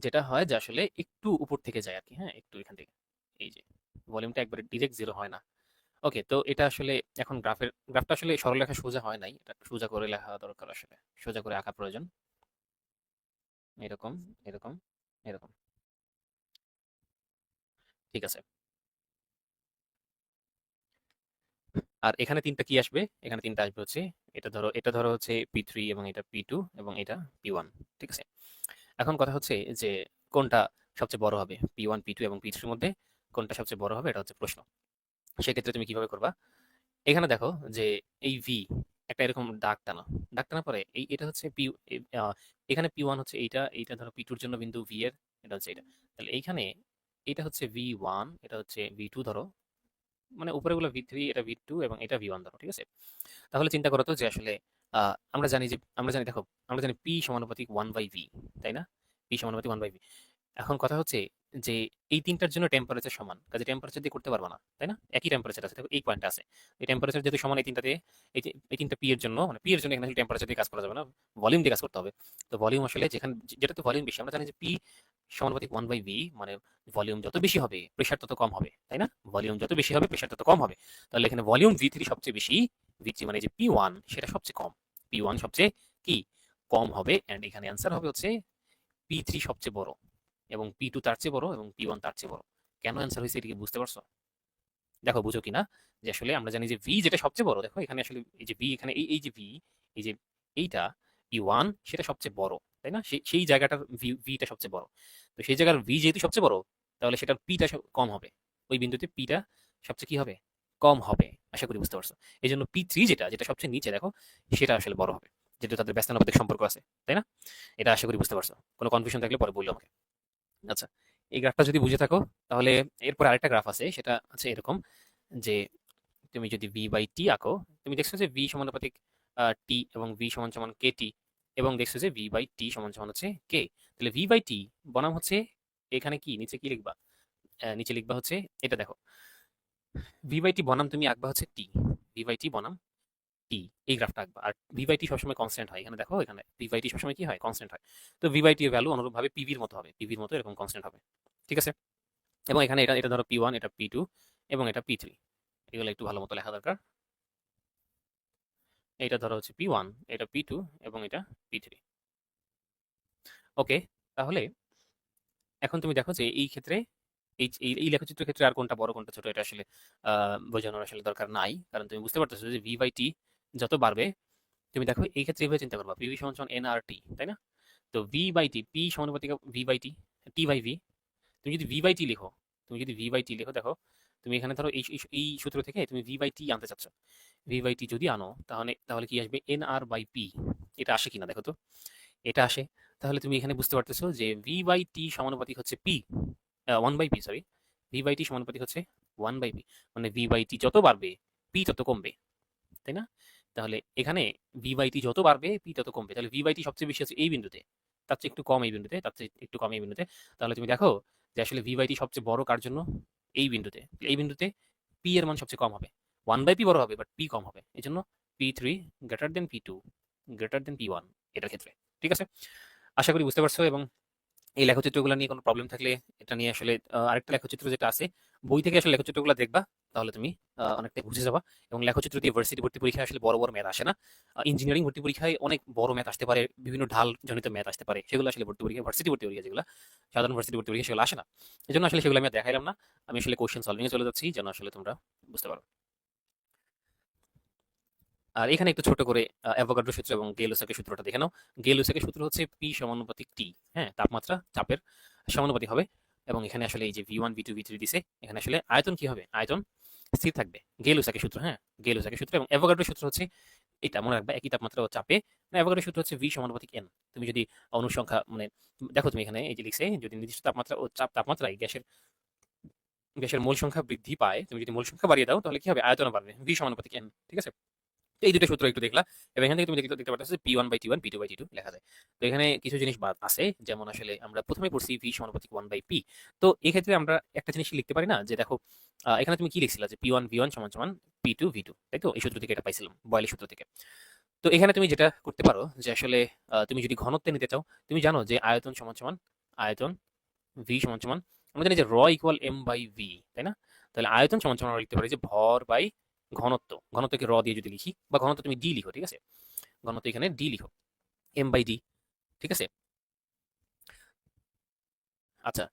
যেটা হয় যে আসলে একটু উপর থেকে যায় আর কি, হ্যাঁ, একটু এখান থেকে, এই যে ভলিউমটা একবারে ডিরেক্ট জিরো হয় না। ওকে, তো এটা আসলে এখন গ্রাফটা আসলে সরলরেখা সোজা হয় নাই, এটা সোজা করে লেখা দরকার, আসলে সোজা করে আঁকা প্রয়োজন। এরকম, এরকম, এরকম। ঠিক আছে। আর এখানে তিনটা কি আসবে? এখানে তিনটা আসবে হচ্ছে, এটা ধরো হচ্ছে পি3, এবং এটা পি2, এবং এটা পি1। ঠিক আছে। এখন কথা হচ্ছে যে কোনটা সবচেয়ে বড় হবে, পি1, পি2 এবং পি3 মধ্যে কোনটা সবচেয়ে বড় হবে, এটা হচ্ছে প্রশ্ন। সেক্ষেত্রে তুমি কিভাবে করবা? এখানে দেখো যে এই ভি একটা এরকম দাগ টানা পরে এটা হচ্ছে এখানে পি1 হচ্ছে এইটা, এইটা ধরো পি2 এর জন্য বিন্দু ভি এর, এটা হচ্ছে এটা। তাহলে এইখানে এটা হচ্ছে ভি1, এটা হচ্ছে ভি2 ধরো, মানে উপরেগুলো ভি3, এটা ভি2, এবং এটা ভি1 ধরো। ঠিক আছে। তাহলে চিন্তা করো তো যে আসলে আমরা জানি দেখো, আমরা জানি পি সমানুপাতিক 1/v, তাই না? পি সমানুপাতিক 1/v। এখন কথা হচ্ছে যে এই তিনটার জন্য টেম্পারেচার সমান, কাজে টেম্পারেচার দিয়ে করতে পারবা না, তাই না? একই টেম্পারেচার আছে, দেখো এই পয়েন্টে আছে। এই টেম্পারেচার যেহেতু সমান এই তিনটাতে, এই তিনটা পি এর জন্য, মানে পি এর জন্য এখানে টেম্পারেচার দিয়ে কাজ করা যাবে না, ভলিউম দিয়ে কাজ করতে হবে। তো ভলিউম আসলে যেটাতে ভলিউম বেশি, আমরা জানি যে পি সমানুপাতিক 1/v, মানে ভলিউম যত বেশি হবে প্রেশার তত কম হবে, তাই না? ভলিউম যত বেশি হবে প্রেশার তত কম হবে। তাহলে এখানে ভলিউম ভি3 সবচেয়ে বেশি, ভি3 মানে যে পি1 সেটা সবচেয়ে কম, পি1 সবচেয়ে কি কম হবে, এন্ড এখানে অ্যান্সার হবে হচ্ছে পি3 সবচেয়ে বড়, এবং পি2 তার চেয়ে বড়, এবং পি1 তার চেয়ে বড়। কেন অ্যান্সার হয়েছে এটা কি বুঝতে পারছো? দেখো বুঝো কিনা, যে আসলে আমরা জানি যে ভি যেটা সবচেয়ে বড়, দেখো এখানে আসলে এই যে ভি, এখানে এই যে ভি, এই যে এইটা পি1 সেটা সবচেয়ে বড়, তাই না? সেই জায়গাটার ভিটা সবচেয়ে বড়। তো সেই জায়গার ভি যেহেতু সবচেয়ে বড়, তাহলে সেটার পিটা কম হবে, ওই বিন্দুতে পিটা সবচেয়ে কি হবে, কম হবে। আশা করি বুঝতে পারছো। এই জন্য পি3 যেটা যেটা সবচেয়ে নিচে দেখো, সেটা আসলে বড় হবে, যেহেতু তাদের ব্যস্তানুপাতিক সম্পর্ক আছে, তাই না? এটা আশা করি বুঝতে পারছো। কোনো কনফিউশন থাকলে পরে বললো আমাকে। আচ্ছা, এই গ্রাফটা যদি বুঝে থাকো, তাহলে এরপর আরেকটা গ্রাফ আছে, সেটা আছে এরকম যে তুমি যদি ভি বাই টি আঁকো, তুমি দেখছো যে ভি সমানুপাতিক টি, এবং ভি সমান সমান কে টি, এবং দেখছো যে ভি বাই টি সমান সমান হচ্ছে কে। তাহলে ভি বাই টি বনাম হচ্ছে এখানে কি, নিচে কি লিখবা? নিচে লিখবা হচ্ছে এটা, দেখো ভি বাই টি বনাম তুমি আঁকবা হচ্ছে টি, ভি বাই টি বনাম টি, এই গ্রাফটা আঁকবা। আর ভি বাই টি সবসময় কনস্ট্যান্ট হয়, এখানে দেখো, এখানে ভি বাই টি সবসময় কি হয়, কনস্ট্যান্ট হয়। তো ভি বাই টি এর ভ্যালু অনুরূপভাবে পিভির মতো হবে, পিভির মতো এরকম কনস্ট্যান্ট হবে। ঠিক আছে। এবং এখানে এটা এটা ধরো পি1, এটা পি2, এবং এটা পি3, এগুলো একটু ভালো মতো লেখা দরকার। এটা ধরো হচ্ছে পি1, এটা পি2, এবং এটা পি3। ওকে, তাহলে এখন তুমি দেখো যে এই ক্ষেত্রে এই লেখচিত্রের ক্ষেত্রে আর কোনটা বড় কোনটা ছোট, এটা আসলে বোঝানোর আসলে দরকার নাই, কারণ তুমি বুঝতে পারতেছো যে ভি বাই টি যত বাড়বে, তুমি দেখো এই ক্ষেত্রে এইভাবে চিন্তা করবা, পিভি সমান সমান এন আর টি, তাই না? তো ভি বাই টি, পি সমানুপাতিক V by T, T by V. তুমি যদি ভি বাই টি লিখো, দেখো, তুমি এখানে ধরো এই সূত্র থেকে তুমি ভি বাই টি আনতে চাচ্ছ। ভি বাই টি যদি আনো, তাহলে তাহলে কি আসবে, এন আর বাই পি। এটা আসে কিনা দেখো তো, এটা আসে। তাহলে তুমি এখানে বুঝতে পারতেছো যে ভি বাই টি সমানুপাতিক হচ্ছে P, 1/p, sorry, V by T সমানুপাতিক হচ্ছে 1/p, মানে ভি বাই টি যত বাড়বে পি তত কমবে, তাই না? তাহলে এখানে ভি বাই টি যত বাড়বে পি তত কমবে। তাহলে ভি বাই টি সবচেয়ে বেশি আছে এই বিন্দুতে, তার চেয়ে একটু কম এই বিন্দুতে, তার চেয়ে একটু কম এই বিন্দুতে। তাহলে তুমি দেখো যে আসলে ভি বাই টি সবচেয়ে বড় কার জন্য? এই বিন্দুতে। এই বিন্দুতে পি এর মান সবচেয়ে কম হবে। ওয়ান বাই পি বড় হবে বাট পি কম হবে, এই জন্য P three greater than P two greater than P one এটার ক্ষেত্রে। ঠিক আছে, আশা করি বুঝতে পারছো। এবং এই লেখচিত্রগুলো নিয়ে কোনো প্রবলেম থাকলে এটা নিয়ে আসলে আরেকটা লেখচিত্র যেটা আছে বই থেকে আসলে লেখচিত্রগুলো দেখবা, তাহলে তুমি অনেকটাই বুঝে যাবা। এবং লেখচিত্র দিয়ে ভার্সিটি ভর্তি পরীক্ষায় আসলে বড় বড় ম্যাথ আসে না। ইঞ্জিনিয়ারিং ভর্তি পরীক্ষায় অনেক বড় ম্যাথ আসতে পারে, বিভিন্ন ঢাল জনিত ম্যাথ আসতে পারে, সেগুলো আসলে ভর্তি পরীক্ষা ভার্সিটি ভর্তি পরীক্ষা যেগুলো সাধারণ ভার্সিটি ভর্তি পরীক্ষা সেগুলো আসে না। এই জন্য আসলে সেগুলো আমি আর দেখাইলাম না। আমি আসলে কোশ্চেন সলভিং এ চলে যাচ্ছি যেন আসলে তোমরা বুঝতে পারো। আর এখানে একটু ছোট করে অ্যাভোগাড্রো সূত্র এবং গেলুসাকের সূত্রটা দেখে নাও। গেলুসাকের সূত্র হচ্ছে পি সমানুপাতিক টি। হ্যাঁ, তাপমাত্রা চাপের সমানুপাতিক হবে। এবং এখানে আসলে এই যে V one V two V three দিছে, এখানে আসলে আয়তন কি হবে? আয়তন স্থির থাকবে। গেলুসাকের সূত্র, হ্যাঁ গেলুসাকের সূত্র। এবং অ্যাভোগাড্রো সূত্র হচ্ছে এটা মনে রাখবা, একই তাপমাত্রা ও চাপে অ্যাভোগাড্রো সূত্র হচ্ছে ভি সমানুপাতিক এন। তুমি যদি অনুসংখ্যা মানে দেখো, তুমি এখানে এই যে লিখছে, যদি নির্দিষ্ট তাপমাত্রা ও চাপ তাপমাত্রায় গ্যাসের গ্যাসের মোল সংখ্যা বৃদ্ধি পায়, তুমি যদি মোল সংখ্যা বাড়িয়ে দাও তাহলে কি হবে? আয়তন বাড়বে, ভি সমানুপাতিক এন। ঠিক আছে, এই দুটো সূত্র একটু দেখলা। এবং এখান থেকে তুমি দেখতে পাচ্ছ P one by T one P two by T two লেখা যায়। তো এখানে কিছু জিনিস বাদ আছে, যেমন আসলে আমরা প্রথমে পড়ছি ভি সমানুপাতিক ওয়ান বাই পি। তো এই ক্ষেত্রে আমরা একটা জিনিস লিখতে পারি না, যে দেখো এখানে তুমি কি লিখছিলা যে পি ওয়ান ভি ওয়ান সমান সমান পি টু ভি টু, তাই তো? এই সূত্র থেকে এটা পাইছিলাম, বয়েলের সূত্র থেকে। তো এখানে তুমি যেটা করতে পারো যে আসলে তুমি যদি ঘনত্বে নিতে চাও, তুমি জানো যে আয়তন সমান সমান আয়তন ভি সমান সমান আমরা জানি যে র ইকুয়াল এম বাই ভি, তাই না? তাহলে আয়তন সমান সমান আমরা লিখতে পারি যে ভর বাই ঘনত্ব। ঘনত্বকে র দিয়ে যদি লিখি, বা ঘনত্ব তুমি ডি লিখো, ঠিক আছে? ঘনত্ব এখানে ডি লিখো, এম বাই ডি। ঠিক আছে, আচ্ছা।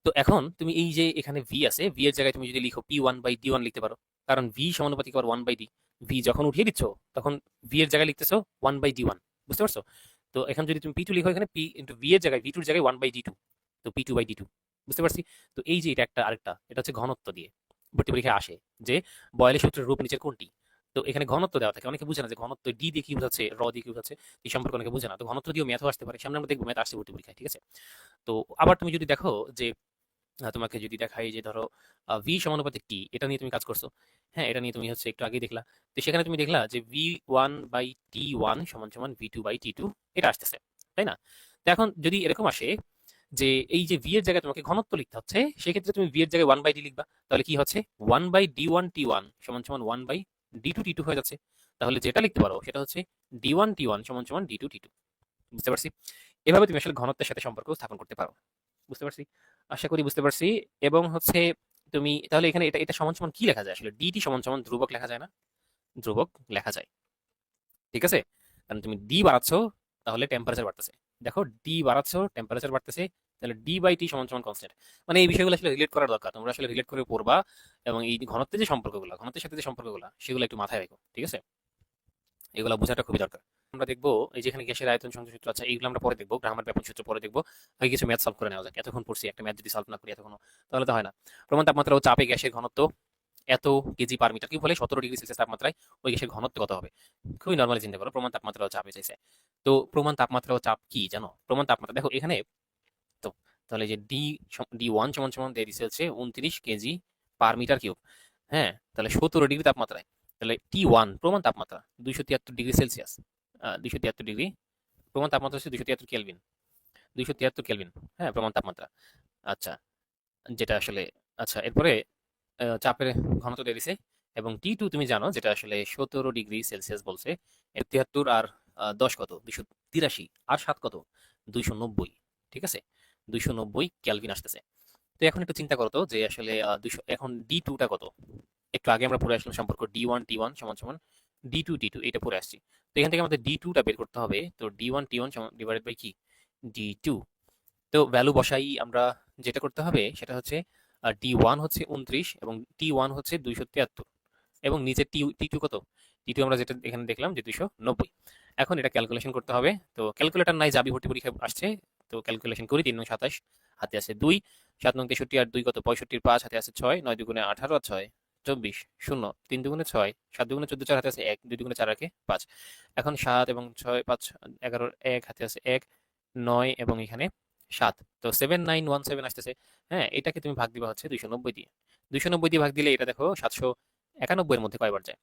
তো এখন তুমি এই যে এখানে ভি আছে, ভি এর জায়গায় তুমি যদি লিখো P one by D one লিখতে পারো, কারণ ভি সমানুপাতিক আবার ওয়ান বাই ডি। ভি যখন উঠিয়ে দিচ্ছ তখন ভি এর জায়গায় লিখতেছো ওয়ান বাই ডি ওয়ান, বুঝতে পারছো? তো এখন যদি তুমি পি টু লিখো, এখানে পি ইন্টু ভি এর জায়গায় ভি টুর জায়গায় ওয়ান বাই ডি টু, তো P two by D two. বুঝতে পারছি? তো এই যে এটা একটা আরেকটা, এটা হচ্ছে ঘনত্ব দিয়ে ভর্তি পরীক্ষায় আসে যে বয়েলের সূত্রের রূপ নিচের কোনটি। তো এখানে ঘনত্ব দেওয়া থাকে, অনেকে বুঝে না যে ঘনত্ব ডি দিয়ে কি বোঝাচ্ছে, র দিয়ে কি বোঝাচ্ছে, এই সম্পর্কে অনেকে বুঝে না। তো ঘনত্ব দিয়েও ম্যাথও আসতে পারে, সামনে আমরা দেখবো ম্যাথ আসছে ভর্তি পরীক্ষায়। ঠিক আছে, তো আবার তুমি যদি দেখো যে তোমাকে যদি দেখাই যে ধরো ভি সমানুপাতিক টি, এটা নিয়ে তুমি কাজ করছো। হ্যাঁ, এটা নিয়ে তুমি হচ্ছে একটু আগেই দেখলা। তো সেখানে তুমি দেখলা যে V one by T one সমান সমান V two by T two, এটা আসতেছে, তাই না? তো এখন যদি এরকম আসে যে এই যে ভি এর জায়গায় তোমাকে ঘনত্ব লিখতে হচ্ছে, সেক্ষেত্রে তুমি ভি এর জায়গায় ওয়ান বাই ডি লিখবা। তাহলে কি হচ্ছে? One by D one T one সমান সমান one by D two T two হয়ে যাচ্ছে। তাহলে যেটা লিখতে পারো সেটা হচ্ছে ডি ওয়ান টি ওয়ান সমান সমান ডি টু টি টু। বুঝতে পারছি? এভাবে তুমি আসলে ঘনত্বের সাথে সম্পর্ক স্থাপন করতে পারো। বুঝতে পারছি, আশা করি বুঝতে পারছি। এবং হচ্ছে তুমি তাহলে এখানে এটা এটা সমান সমান কি লেখা যায়? আসলে ডিটি সমান সমান ধ্রুবক লেখা যায় না? ধ্রুবক লেখা যায়। ঠিক আছে, কারণ তুমি ডি বাড়াচ্ছ তাহলে টেম্পারেচার বাড়তেছে। দেখো, ডি বাড়াচ্ছ টেম্পারেচার বাড়তেছে, তাহলে ডি বাই টি সমান সমান কনস্ট্যান্ট। মানে এই বিষয়গুলো আসলে রিলেট করার দরকার, তোমরা আসলে রিলেট করে পড়বা। এবং এই ঘনত্বের যে সম্পর্কগুলো, ঘনত্বের সাথে যে সম্পর্কগুলো, সেগুলো একটু মাথায় রাখো। ঠিক আছে, এগুলো বোঝাটা খুবই দরকার। আমরা দেখবো এই যেখানে গ্যাসের আয়তন সংযোগ সূত্র আছে, এইগুলো আমরা পরে দেখবো, গ্রামার ব্যাপন সূত্র পরে দেখবো। আগে কিছু ম্যাথ সলভ করে নেওয়া যাক। এতক্ষণ পড়ছি, একটা ম্যাথ যদি সলভ না করি এতক্ষণ, তাহলে তো হয় না। প্রমাণ তাপমাত্রা ও চাপে গ্যাসের ঘনত্ব এত কেজি পার মিটার কিউব হলে 17 ডিগ্রি সেলসিয়াস তাপমাত্রায় ওই গ্যাসের ঘনত্ব কত হবে? খুবই নর্মালি চিন্তা করো, প্রমাণ তাপমাত্রা ও চাপে চাইছে। তো প্রমাণ তাপমাত্রা ও চাপ কি জানো? প্রমাণ তাপমাত্রা দেখো এখানে। তো তাহলে যে ডি ওয়ান সমান সমান দিয়ে দিচ্ছে হচ্ছে 29 কেজি পার মিটার কিউব। হ্যাঁ, তাহলে 17 ডিগ্রি তাপমাত্রায়, তাহলে টি ওয়ান প্রমাণ তাপমাত্রা 273 ডিগ্রি সেলসিয়াস। 273 ডিগ্রি প্রমাণ তাপমাত্রা হচ্ছে 273 কেলভিন। 273 কেলভিন, হ্যাঁ প্রমাণ তাপমাত্রা। আচ্ছা, যেটা আসলে, আচ্ছা এরপরে চাপের ঘনত্ব দিয়ে দিছে। এবং টি টু তুমি জানো যেটা আসলে 17 ডিগ্রি সেলসিয়াস বলছে। 73 আর 10 কত? 283 আর 7 কত? 290। ঠিক আছে, 290 ক্যালভিন আসতেছে। তো এখন একটু চিন্তা করো তো যে আসলে 200, এখন ডি টুটা কত? একটু আগে আমরা পড়ে আসলাম সম্পর্ক ডি ওয়ান টি ওয়ান সমান সমান ডি টু টি টু, এটা পড়ে আসছি। তো এখান থেকে আমাদের ডি টুটা বের করতে হবে। তো D one T one divided by কি? D two. তো ভ্যালু বসাই আমরা। যেটা করতে হবে সেটা হচ্ছে ডি ওয়ান হচ্ছে 29 এবং টি ওয়ান হচ্ছে 273, এবং নিচে টি টি টু কত? টি টু আমরা যেটা এখানে দেখলাম যে 290। এখন এটা ক্যালকুলেশন করতে হবে। তো ক্যালকুলেটর নাই, যাবি ভর্তি পরীক্ষায় আসছে। তো ক্যালকুলেশন করি, 3 × 27, হাতে আছে 2, 7 × 63 আর 2 কত? 65, 5 হাতে আছে 6, 9 2 × 18 আর 6 24, 0, 3 2 × 6, 7 2 × 14, 4 হাতে আছে 1, 2 2 × 4 রাখে 5। এখন 7 এবং 6 5 11, 1 হাতে আছে 1, 9 এবং এখানে 7, তো 7917 আসতেছে। হ্যাঁ, এটাকে তুমি ভাগ দিবা হচ্ছে 290 দিয়ে। 290 দিয়ে ভাগ দিলে এটা দেখো 791 এর মধ্যে কয়বার যায়?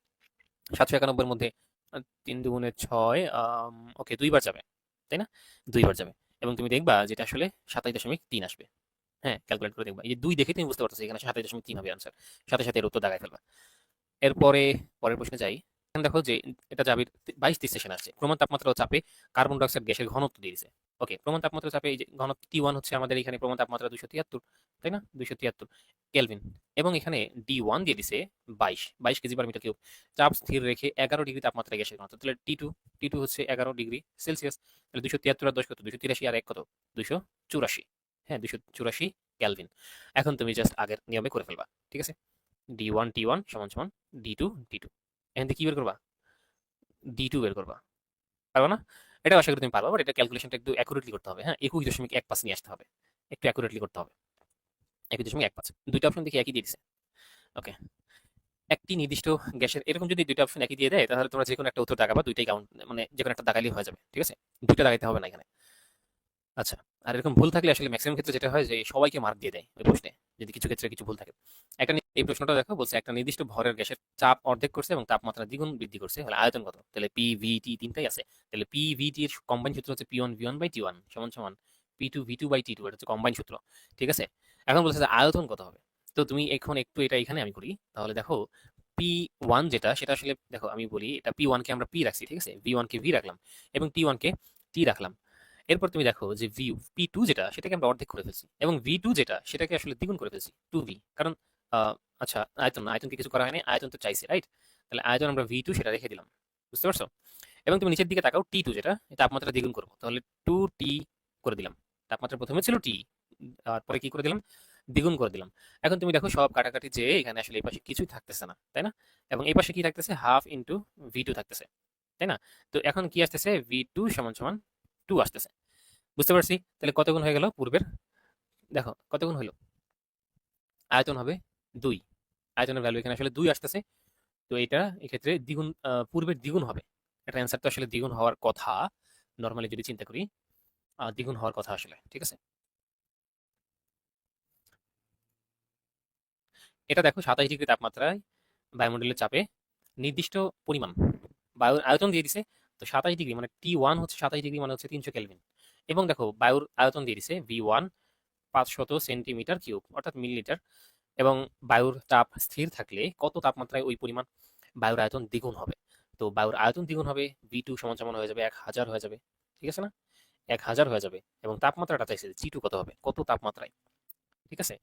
791 এর মধ্যে 3 দুগুণে 6, ওকে 2 বার যাবে, তাই না? 2 বার যাবে এবং তুমি দেখবা যেটা আসলে 27.3 আসবে। হ্যাঁ, ক্যালকুলেট করে দেখবা। এই যে 2 দেখে তুমি বুঝতে পারতেছো এখানে 27.3 হবে আনসার। সাথে সাথে এর উত্তর দাগায় ফেলবা। এরপরে পরের প্রশ্নে যাই। এখানে দেখো যে এটা যাবে 22 সেশন আসছে। প্রমাণ তাপমাত্রা ও চাপে কার্বন ডাই অক্সাইড গ্যাসের ঘনত্ব দিয়ে দিছে। ওকে, প্রমাণ তাপমাত্রা চাপে এই যে ঘনত্ব T1 হচ্ছে আমাদের এখানে প্রমাণ তাপমাত্রা 273, তাই না? 273 কেলভিন। এবং এখানে D1 দিয়ে দিছে 22 কেজি পার মিটার কিউব। চাপ স্থির রেখে 11 ডিগ্রি তাপমাত্রায় গ্যাসের ঘনত্ব। তাহলে T2 হচ্ছে 11 ডিগ্রি সেলসিয়াস। তাহলে 273 আর 10 কত? 283 আর 1 কত? 284। হ্যাঁ, 284 কেলভিন। এখন তুমি জাস্ট আগের নিয়মে করে ফেলবা। ঠিক আছে? D1 T1 সমান সমান D2 D2। এখান থেকে কি বের করবা? D2 বের করবা। পারবা না? এটা আশা করি তুমি পারবা, বাট এটা ক্যালকুলেশনটা একটু অ্যাকুরেটলি করতে হবে। হ্যাঁ, 21.15 নিয়ে আসতে হবে। একটু অ্যাকুরেটলি করতে হবে। 21.15। দুইটা অপশন দেখি একই দিয়ে দিছে। ওকে, একটি নির্দিষ্ট গ্যাসের এরকম যদি দুইটা অপশন একই দিয়ে দেয় তাহলে তোমরা যে কোনো একটা উত্তর দাগাবা, দুইটাই কাউন্ট, মানে যে কোনো একটা দাগাইলেই হয়ে যাবে। ঠিক আছে? দুইটা দাগাইতে হবে না এখানে। আচ্ছা, আর এরকম ভুল থাকলে আসলে ম্যাক্সিমাম ক্ষেত্রে যেটা হয় যে সবাইকে মার্ক দিয়ে দেয় ওই প্রশ্নে, যদি কিছু ক্ষেত্রে কিছু ভুল থাকে। এই প্রশ্নটা দেখো, বলছে একটা নির্দিষ্ট ভরের গ্যাসের চাপ অর্ধেক করছে এবং তাপমাত্রা দ্বিগুণ বৃদ্ধি করছে, হলে আয়তন কত? তাহলে পি ভি টি তিনটাই আছে। তাহলে পি ভি টি এর কম্বাইন সূত্র হচ্ছে P1 V1 বাই T1 সমান সমান P2 V2 বাই T2। এটা হচ্ছে কম্বাইন সূত্র। ঠিক আছে? এখন বলছে যে আয়তন কত হবে। তো তুমি এখন একটু এটা এখানে আমি করি, তাহলে দেখো P1 যেটা সেটা আসলে দেখো আমি বলি, এটা P1 কে আমরা P রাখছি, ঠিক আছে? V1 কে V রাখলাম এবং T1 কে T রাখলাম। এরপর তুমি দেখো যে P2 যেটা সেটাকে আমরা অর্ধেক করে ফেলছি এবং V2 যেটা সেটাকে আসলে দ্বিগুণ করে ফেলছি 2V। কারণ আচ্ছা, আয়তনকে কিছু করা হয়নি, আয়তন তো চাইছে, রাইট? তাহলে আয়তন আমরা V2 সেটা রেখে দিলাম। বুঝতে পারছো? এবং তুমি নিচের দিকে তাকাও, T2 যেটা, তাপমাত্রা দ্বিগুণ করবো, তাহলে 2T করে দিলাম। তাপমাত্রা প্রথমে ছিল T, আর পরে কি করে দিলাম? দ্বিগুণ করে দিলাম। এখন তুমি দেখো সব কাটাকাটি যে এখানে আসলে এই পাশে কিছুই থাকতেছে না, তাই না? এবং এই পাশে কি থাকতেছে? হাফ ইন্টু V2 থাকতেছে, তাই না? তো এখন কি আসতেছে? V2 সমান সমান 2 আসতেছে। বুঝতে পারছি? তাহলে কত গুণ হয়ে গেল পূর্বের? দেখো কত গুণ হলো? আয়তন হবে 2। আয়তনের ভ্যালু এখানে আসলে 2 আসতেছে। তো এটা এক্ষেত্রে দ্বিগুণ, পূর্বের দ্বিগুণ হবে। এটা অ্যান্সার তো আসলে দ্বিগুণ হওয়ার কথা। নরমালি যদি চিন্তা করি, দ্বিগুণ হওয়ার কথা আসলে। ঠিক আছে? এটা দেখো 27 ডিগ্রি তাপমাত্রায় বায়ুমণ্ডলের চাপে নির্দিষ্ট পরিমাণ বায়ুর আয়তন দিয়ে দিছে। তো 27 ডিগ্রি মানে T1 হচ্ছে 27 ডিগ্রি মানে হচ্ছে 300 কেলভিন। এবং দেখো বায়ুর আয়তন দিয়ে দিছে V1 500 সেন্টিমিটার কিউব অর্থাৎ মিলিলিটার। এবং বায়ুর চাপ স্থির থাকলে কত তাপমাত্রায় ওই পরিমাণ বায়ুর আয়তন দ্বিগুণ হবে? তো বায়ুর আয়তন দ্বিগুণ হবে, V2 সমান সমান হয়ে যাবে 1000 হয়ে যাবে। ঠিক আছে না? 1000 হয়ে যাবে এবং তাপমাত্রাটা চাইছে G2 কত হবে, কত তাপমাত্রায়। ঠিক আছে?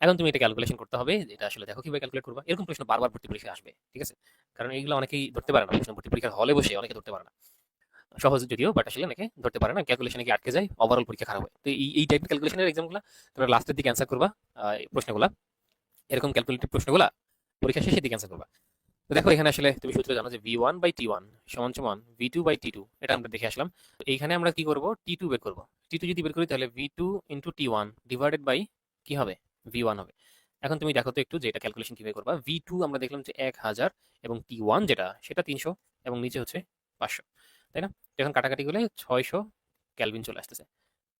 এখন তুমি এটা ক্যালকুলেশন করতে হবে। এটা আসলে দেখো কিভাবে ক্যালকুলেট করবা। এরকম প্রশ্ন বারবার ভর্তি পরীক্ষায় আসবে। ঠিক আছে? কারণ এইগুলো অনেকেই ধরতে পারে না, প্রশ্ন ভর্তি পরীক্ষার হলে বসে অনেকে ধরতে পারে না। সহজ যদিও, বাট আসলে অনেকে ধরতে পারে না, ক্যালকুলেশনে গিয়ে আটকে যায়, ওভারঅল পরীক্ষা খারাপ হয়। তো এই টাইপের ক্যালকুলেশনের এক্সামগুলো তোমরা লাস্টের দিকে অ্যান্সার করবা। এই প্রশ্নগুলা, এরকম ক্যালকুলেটিভ প্রশ্নগুলা পরীক্ষা শেষের দিকে অ্যান্সার করবা। তো দেখো এখানে আসলে তুমি সূত্র জানো যে V1/T1 সমান সমান V2/T2। এটা আমরা দেখে আসলাম। তো এইখানে আমরা কি করব? T2 বের করব। T2 যদি বের করি তাহলে V2 into T1 divided by কি হবে? V1 হবে। এখন তুমি দেখো তো একটু যে এটা ক্যালকুলেশন কিভাবে করবা। V2 আমরা দেখলাম যে 1000 এবং T1 যেটা সেটা 300 এবং নিচে হচ্ছে 500, তাই না? তো এখন কাটাকাটি করলে 600 কেলভিন চলে আসতেছে,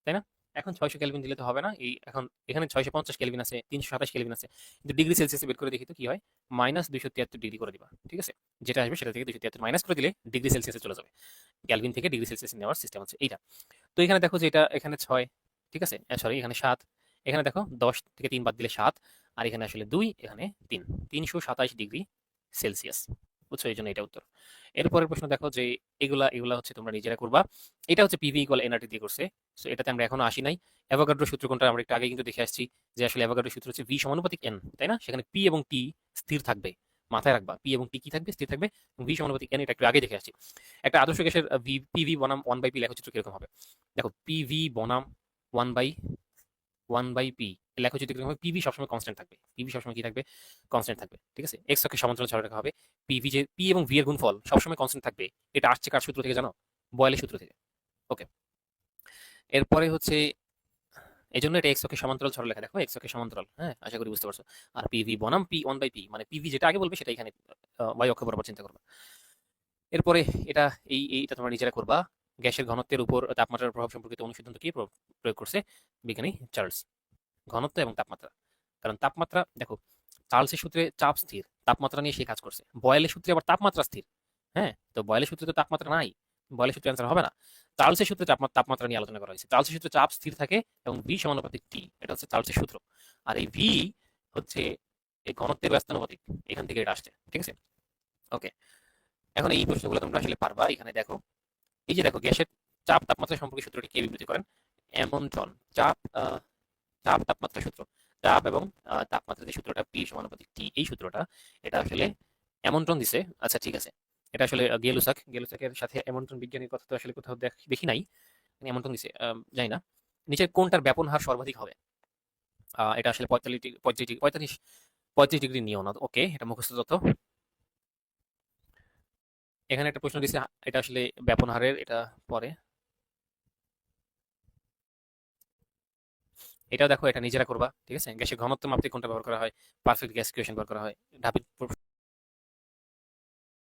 তাই না? এখন 600 কেলভিন দিলে তো হবে না। এখন এখানে 650 কেলভিন আছে, 327 কেলভিন আছে। কিন্তু ডিগ্রি সেলসিয়াসে বের করে দেখি তো কি হয়? -273 ডিগ্রি করে দিবা। ঠিক আছে? যেটা আসবে সেটা থেকে 273 মাইনাস করে দিলে ডিগ্রি সেলসিয়াসে চলে যাবে। কেলভিন থেকে ডিগ্রি সেলসিয়াসে নেওয়ার সিস্টেম হচ্ছে এইটা। তো এখানে দেখো যে এটা এখানে 6, ঠিক আছে? সরি, এখানে 7। এখানে দেখো 10 থেকে 3 বাদ দিলে 7, আর এখানে আসলে 2, এখানে 3। 327 ডিগ্রি সেলসিয়াস। বুঝছো? এই জন্য এটা উত্তর। এরপরের প্রশ্ন দেখো যে এগুলা এগুলা হচ্ছে তোমরা নিজেরা করবা। এটা হচ্ছে পিভি ইকুয়াল এনআরটি দিয়ে করছে। সো এটাতে আমরা এখনো আসি নাই। অ্যাভোগাড্রো সূত্র কোনটা আমরা একটু আগে কিন্তু দেখে আসছি, যে আসলে অ্যাভোগাড্রো সূত্র হচ্ছে ভি সমানুপাতিক এন, তাই না? সেখানে পি এবং টি স্থির থাকবে। মাথায় রাখবা, পি এবং টি কি থাকবে? স্থির থাকবে। ভি সমানুপাতিক এন, এটা একটু আগে দেখে আসছি। একটা আদর্শ গ্যাসের পিভি বনাম 1/p লেখচিত্র কিরকম হবে? দেখো পিভি বনাম 1/পি লেখচিত্র কিরকম হবে? পিভি সবসময় কনস্ট্যান্ট থাকবে। পিভি সবসময় কি থাকবে? কনস্ট্যান্ট থাকবে। ঠিক আছে? এক্স অক্ষের সমান্তরাল সরল রেখা হবে। পিভি যে পি এবং ভি এর গুণফল সবসময় কনস্ট্যান্ট থাকবে। এটা আসছে কার সূত্র থেকে জানো? বয়েলের সূত্র থেকে। ওকে, এরপরে হচ্ছে এই জন্য এটা এক্স অক্ষের সমান্তরাল সরলরেখা। দেখো এক্স অক্ষের সমান্তরাল, হ্যাঁ, আশা করি বুঝতে পারছো। আর পিভি বনাম P1/P, মানে পিভি যেটা আগে বলবে সেটা এখানে y অক্ষ বরাবর চিন্তা করবে। এরপরে এটা এইটা তোমরা নিজেরা করবা। গ্যাসের ঘনত্বের উপর তাপমাত্রার প্রভাব সম্পর্কিত অনুসিদ্ধান্ত কি প্রয়োগ করছে বিজ্ঞানী চার্লস? ঘনত্ব এবং তাপমাত্রা। কারণ তাপমাত্রা দেখো, চার্লসের সূত্রে চাপ স্থির, তাপমাত্রা নিয়ে সে কাজ করছে। বয়েলের সূত্রে আবার তাপমাত্রা স্থির। হ্যাঁ, তো বয়েলের সূত্রে তো তাপমাত্রা নাই, বয়েলের সূত্রে অ্যান্সার হবে না। চার্লসের সূত্রে তাপমাত্রা নিয়ে আলোচনা করা হয়েছে। চার্লসের সূত্রে চাপ স্থির থাকে এবং ভি সমানুপাতিক টি, এটা হচ্ছে চার্লসের সূত্র। আর এই ভি হচ্ছে এই ঘনত্বের ব্যস্তানুপাতিক, এখান থেকে এটা আসছে, ঠিক আছে? ওকে, এখন এই প্রশ্নগুলো তোমরা আসলে পারবা। এখানে দেখো, এই যে দেখো গ্যাসের চাপ তাপমাত্রা সম্পর্কে সূত্রটি কে বিবৃতি করেন? এমনটন। চাপ চাপ তাপমাত্রা সূত্র, চাপ এবং তাপমাত্রা যে সূত্রটা পি সমানুপাতিক টি, এই সূত্রটা এটা আসলে এমনটন দিছে। আচ্ছা ঠিক আছে, এটা আসলে গেলুসাকের সাথে এমনটন বিজ্ঞানীর কথা তো আসলে কোথাও দেখি নাই, এমনটন দিছে, জানি না। নিচে কোনটার ব্যাপন হার সর্বাধিক হবে? এটা আসলে 45 ডিগ্রি নিও না, ওকে, এটা মুখস্থ তথ্য। এখানে একটা প্রশ্ন দিছে, এটা আসলে ব্যাপন হারের, এটা পরে। এটাও দেখো, এটা নিজেরা করবা, ঠিক আছে? গ্যাসের ঘনত্ব মাপতে কোনটা ব্যবহার করা হয়? পারফেক্ট গ্যাস ইকুয়েশন ব্যবহার করা হয়। ঢাপির